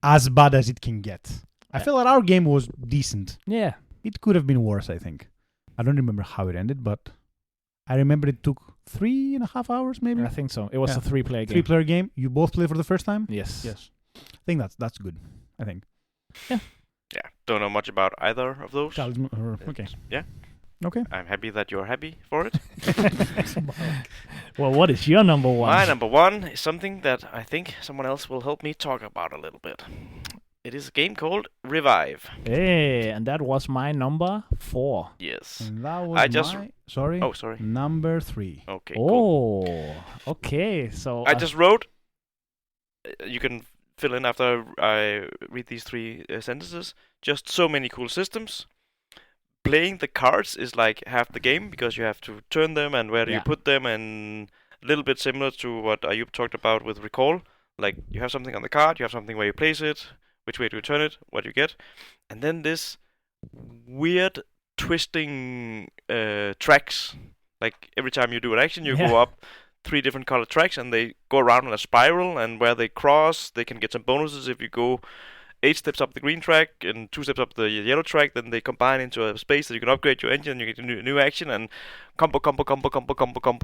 as bad as it can get. I felt that our game was decent. Yeah. It could have been worse, I think. I don't remember how it ended, but I remember it took 3.5 hours, maybe. I think so. It was a 3-player game. 3-player game. You both played for the first time? Yes. I think that's good. I think. Yeah. Don't know much about either of those. Okay. Yeah. Okay. I'm happy that you're happy for it. Well, what is your number one? My number one is something that I think someone else will help me talk about a little bit. It is a game called Revive. Hey, and that was my number 4. Yes. And that was sorry. Oh, sorry. Number 3. Okay. Cool. Oh, okay. So I just wrote. You can fill in after I read these 3 sentences. Just so many cool systems. Playing the cards is like half the game because you have to turn them and where do you put them, and a little bit similar to what Ayub talked about with Recall. Like you have something on the card, you have something where you place it. Which way do you turn it? What do you get? And then this weird twisting tracks. Like every time you do an action, you go up 3 different colored tracks, and they go around in a spiral. And where they cross, they can get some bonuses. If you go 8 steps up the green track and 2 steps up the yellow track, then they combine into a space that you can upgrade your engine. And you get a new action and combo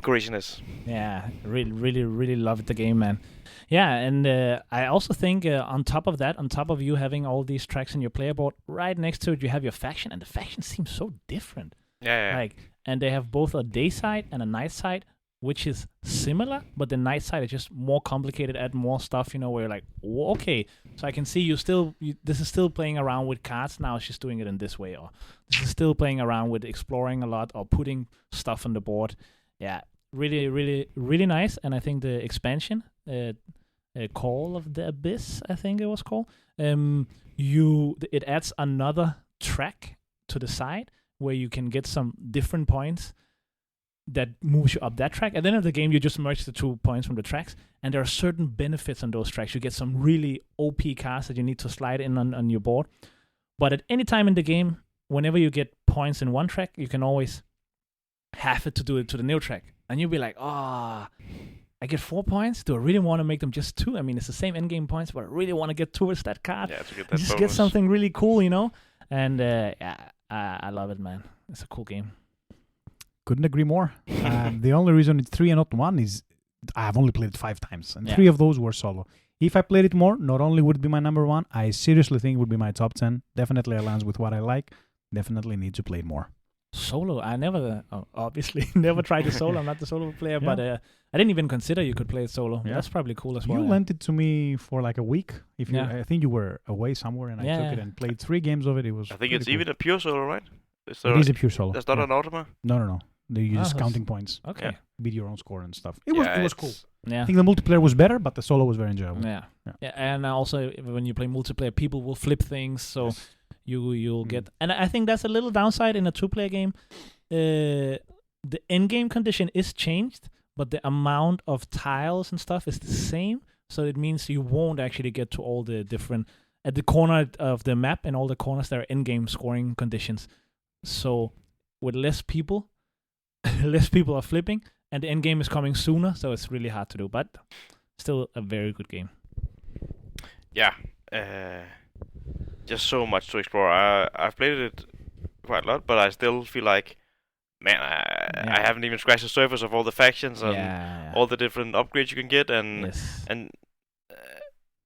craziness. Yeah, really loved the game, man. Yeah, and I also think on top of that, on top of you having all these tracks in your player board, right next to it you have your faction, and the faction seems so different. Yeah. And they have both a day side and a night side, which is similar, but the night side is just more complicated, add more stuff, where you're like, okay, so I can see this is still playing around with cards, now it's just doing it in this way, or this is still playing around with exploring a lot, or putting stuff on the board. Yeah, really, really, really nice, and I think the expansion, Call of the Abyss, I think it was called, it adds another track to the side, where you can get some different points that moves you up that track. At the end of the game, you just merge the 2 points from the tracks, and there are certain benefits on those tracks. You get some really OP cards that you need to slide in on your board. But at any time in the game, whenever you get points in one track, you can always have it to do it to the new track. And you'll be like, I get 4 points? Do I really want to make them just 2? I mean, it's the same endgame points, but I really want to get towards that card. Yeah, to get that just bonus. Get something really cool, And I love it, man. It's a cool game. Couldn't agree more. The only reason it's 3 and not 1 is I've only played it 5 times, and 3 of those were solo. If I played it more, not only would it be my number 1, I seriously think it would be my top 10. Definitely aligns with what I like. Definitely need to play it more. Solo, I never, obviously, never tried the solo. I'm not the solo player, but I didn't even consider you could play it solo. Yeah. That's probably cool as well. You lent it to me for like a week. I think you were away somewhere, and I took it and played 3 games of it. It was. I think it's even a pure solo, right? It is a pure solo. That's not an automa? No. They use counting points. Okay. Beat your own score and stuff. It was cool. Yeah. I think the multiplayer was better, but the solo was very enjoyable. Yeah. And also, when you play multiplayer, people will flip things, so you'll get. And I think that's a little downside in a 2-player game. The end game condition is changed, but the amount of tiles and stuff is the same. So it means you won't actually get to all the different at the corner of the map, and all the corners there are in game scoring conditions. So with less people are flipping, and the end game is coming sooner, so it's really hard to do. But still a very good game. Yeah. Just so much to explore. I've played it quite a lot, but I still feel like, man, I haven't even scratched the surface of all the factions and all the different upgrades you can get, and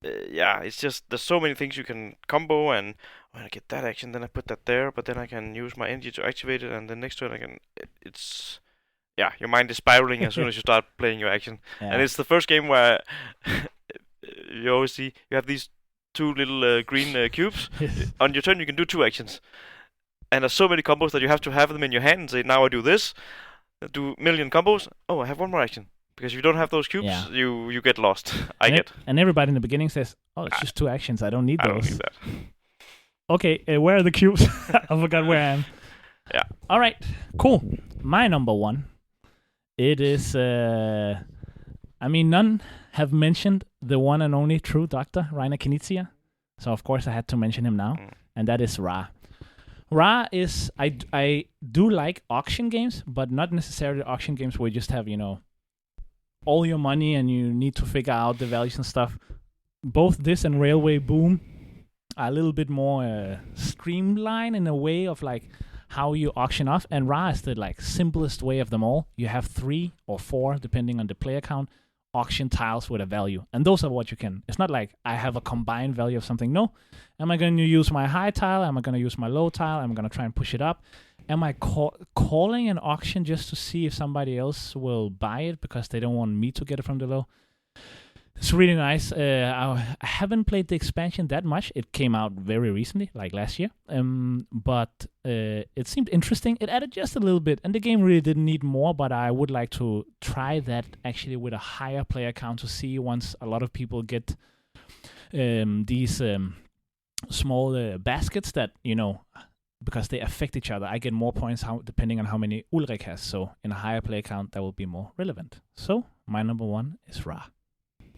it's just there's so many things you can combo, and when I get that action, then I put that there, but then I can use my energy to activate it, and the next turn I can. It's your mind is spiraling as soon as you start playing your action, and it's the first game where you always see you have these two little green cubes. On your turn, you can do 2 actions. And there's so many combos that you have to have them in your hand and say, now I do this, do a million combos. Oh, I have one more action. Because if you don't have those cubes, you get lost. And everybody in the beginning says, oh, it's just 2 actions. I don't need those. I don't need that. Okay, where are the cubes? I forgot where I am. Yeah. All right, cool. My number 1. It is, none have mentioned the one and only true Dr. Reiner Knizia. So, of course, I had to mention him now. And that is Ra. Ra is, I do like auction games, but not necessarily auction games where you just have, all your money and you need to figure out the values and stuff. Both this and Railway Boom are a little bit more streamlined in a way of like how you auction off. And Ra is the simplest way of them all. You have 3 or 4, depending on the player count, auction tiles with a value, and those are what you can. It's not like I have a combined value of something. No, am I going to use my high tile? Am I going to use my low tile? Am I going to try and push it up? Am I calling an auction just to see if somebody else will buy it because they don't want me to get it from the low? It's really nice. I haven't played the expansion that much. It came out very recently, like last year. But it seemed interesting. It added just a little bit, and the game really didn't need more, but I would like to try that actually with a higher player count to see once a lot of people get these small baskets that, because they affect each other. I get more points depending on how many Ulrich has. So in a higher player count, that will be more relevant. So my number 1 is Ra.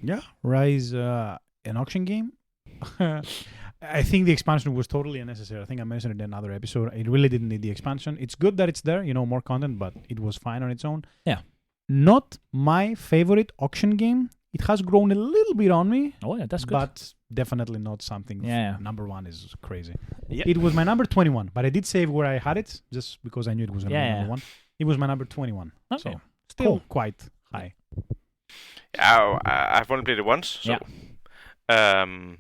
Yeah, Ra is an auction game. I think the expansion was totally unnecessary. I think I mentioned it in another episode. It really didn't need the expansion. It's good that it's there, more content, but it was fine on its own. Yeah. Not my favorite auction game. It has grown a little bit on me. Oh, yeah, that's good. But definitely not something. Yeah. Number 1 is crazy. Yeah. It was my number 21, but I did save where I had it just because I knew it was going to be number 1. It was my number 21. Okay. So still quite high. I've only played it once, so I'm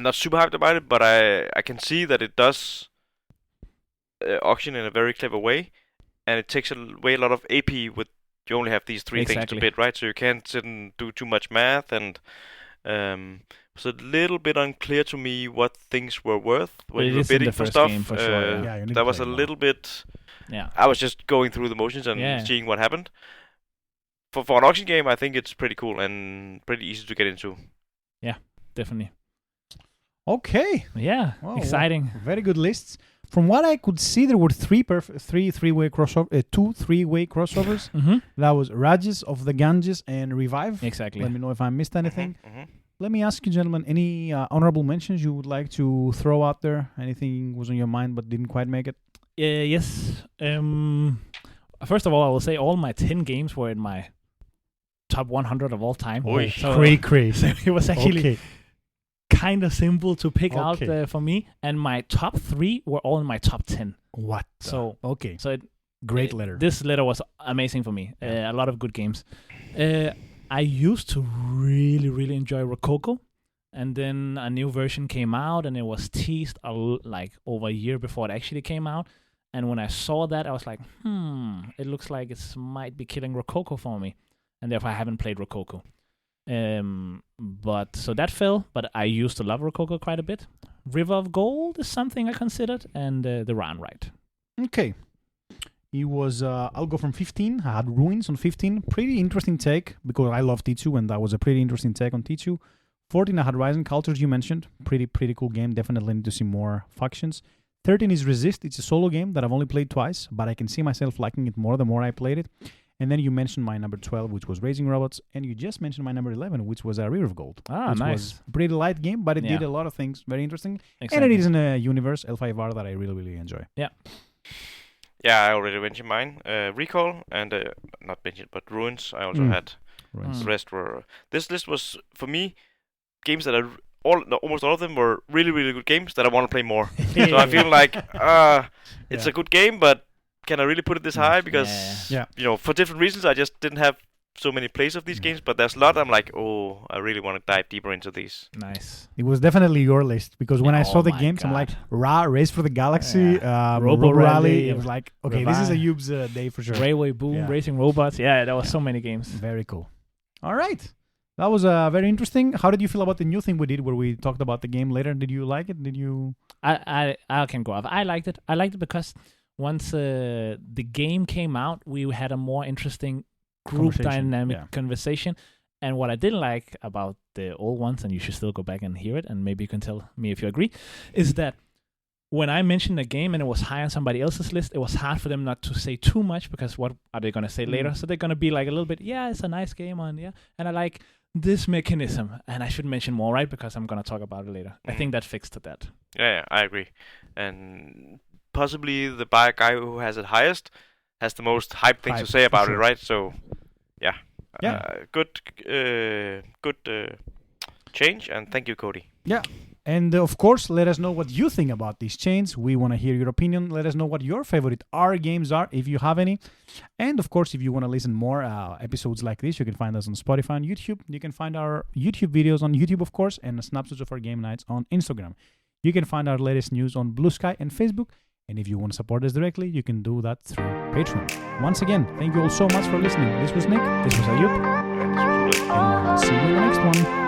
not super hyped about it, but I can see that it does auction in a very clever way, and it takes away a lot of AP with you only have these 3 things to bid, right? So you can't sit and do too much math, and it's a little bit unclear to me what things were worth when you were bidding for stuff. Game for sure, that was a little bit. Yeah, I was just going through the motions and seeing what happened. For an auction game, I think it's pretty cool and pretty easy to get into. Yeah, definitely. Okay. Yeah, exciting. Very good lists. From what I could see, there were 2 3-way crossovers. Mm-hmm. That was Rages of the Ganges and Revive. Exactly. Let me know if I missed anything. Let me ask you, gentlemen, any honorable mentions you would like to throw out there? Anything was on your mind but didn't quite make it? Yes. First of all, I will say all my 10 games were in my top 100 of all time. So it was actually kind of simple to pick out for me, and my top 3 were all in my top 10. What? So great letter. This letter was amazing for me. A lot of good games. I used to really, really enjoy Rococo, and then a new version came out, and it was teased over a year before it actually came out. And when I saw that, I was like, it looks like it might be killing Rococo for me. And therefore, I haven't played Rococo. But so that fell, but I used to love Rococo quite a bit. River of Gold is something I considered, and the Round Right. Okay. It was, I'll go from 15. I had Ruins on 15. Pretty interesting take, because I love T2, and that was a pretty interesting take on T2. 14, I had Rising Cultures, you mentioned. Pretty cool game. Definitely need to see more factions. 13 is Resist. It's a solo game that I've only played twice, but I can see myself liking it more the more I played it. And then you mentioned my number 12, which was Raising Robots, and you just mentioned my number 11, which was River of Gold. Which was a pretty light game, but it did a lot of things very interesting. Exactly. And it is in a universe, L5R, that I really, really enjoy. Yeah. Yeah, I already mentioned mine. Recall, and not mentioned, but Ruins I also had. The rest were. This list was for me games that are almost all of them were really, really good games that I want to play more. So I feel like it's a good game, but can I really put it this high? Because for different reasons, I just didn't have so many plays of these games. But there's a lot I'm like, oh, I really want to dive deeper into these. Nice. It was definitely your list because when I saw the games, I'm like, Race for the Galaxy, Robo Rally. It was like, okay, this is a Yube's day for sure. Railway Boom, Racing Robots. Yeah, there was so many games. Very cool. All right. That was very interesting. How did you feel about the new thing we did where we talked about the game later? Did you like it? Did you? I can go off. I liked it. I liked it because once the game came out, we had a more interesting group dynamic conversation. And what I didn't like about the old ones, and you should still go back and hear it, and maybe you can tell me if you agree, is that when I mentioned a game and it was high on somebody else's list, it was hard for them not to say too much because what are they going to say later? So they're going to be like a little bit, it's a nice game and I like this mechanism, and I should mention more, right? Because I'm going to talk about it later. I think that fixed that. Yeah, I agree. And possibly the guy who has it highest has the most hype things to say about it, right? So, good change, and thank you, Cody. Yeah. And of course, let us know what you think about these chains. We want to hear your opinion. Let us know what your favorite R games are, if you have any. And of course, if you want to listen more episodes like this, you can find us on Spotify and YouTube. You can find our YouTube videos on YouTube, of course, and snapshots of our game nights on Instagram. You can find our latest news on Blue Sky and Facebook. And if you want to support us directly, you can do that through Patreon. Once again, thank you all so much for listening. This was Nick. This was Ayub. And this was Ulrik. And we'll see you in the next one.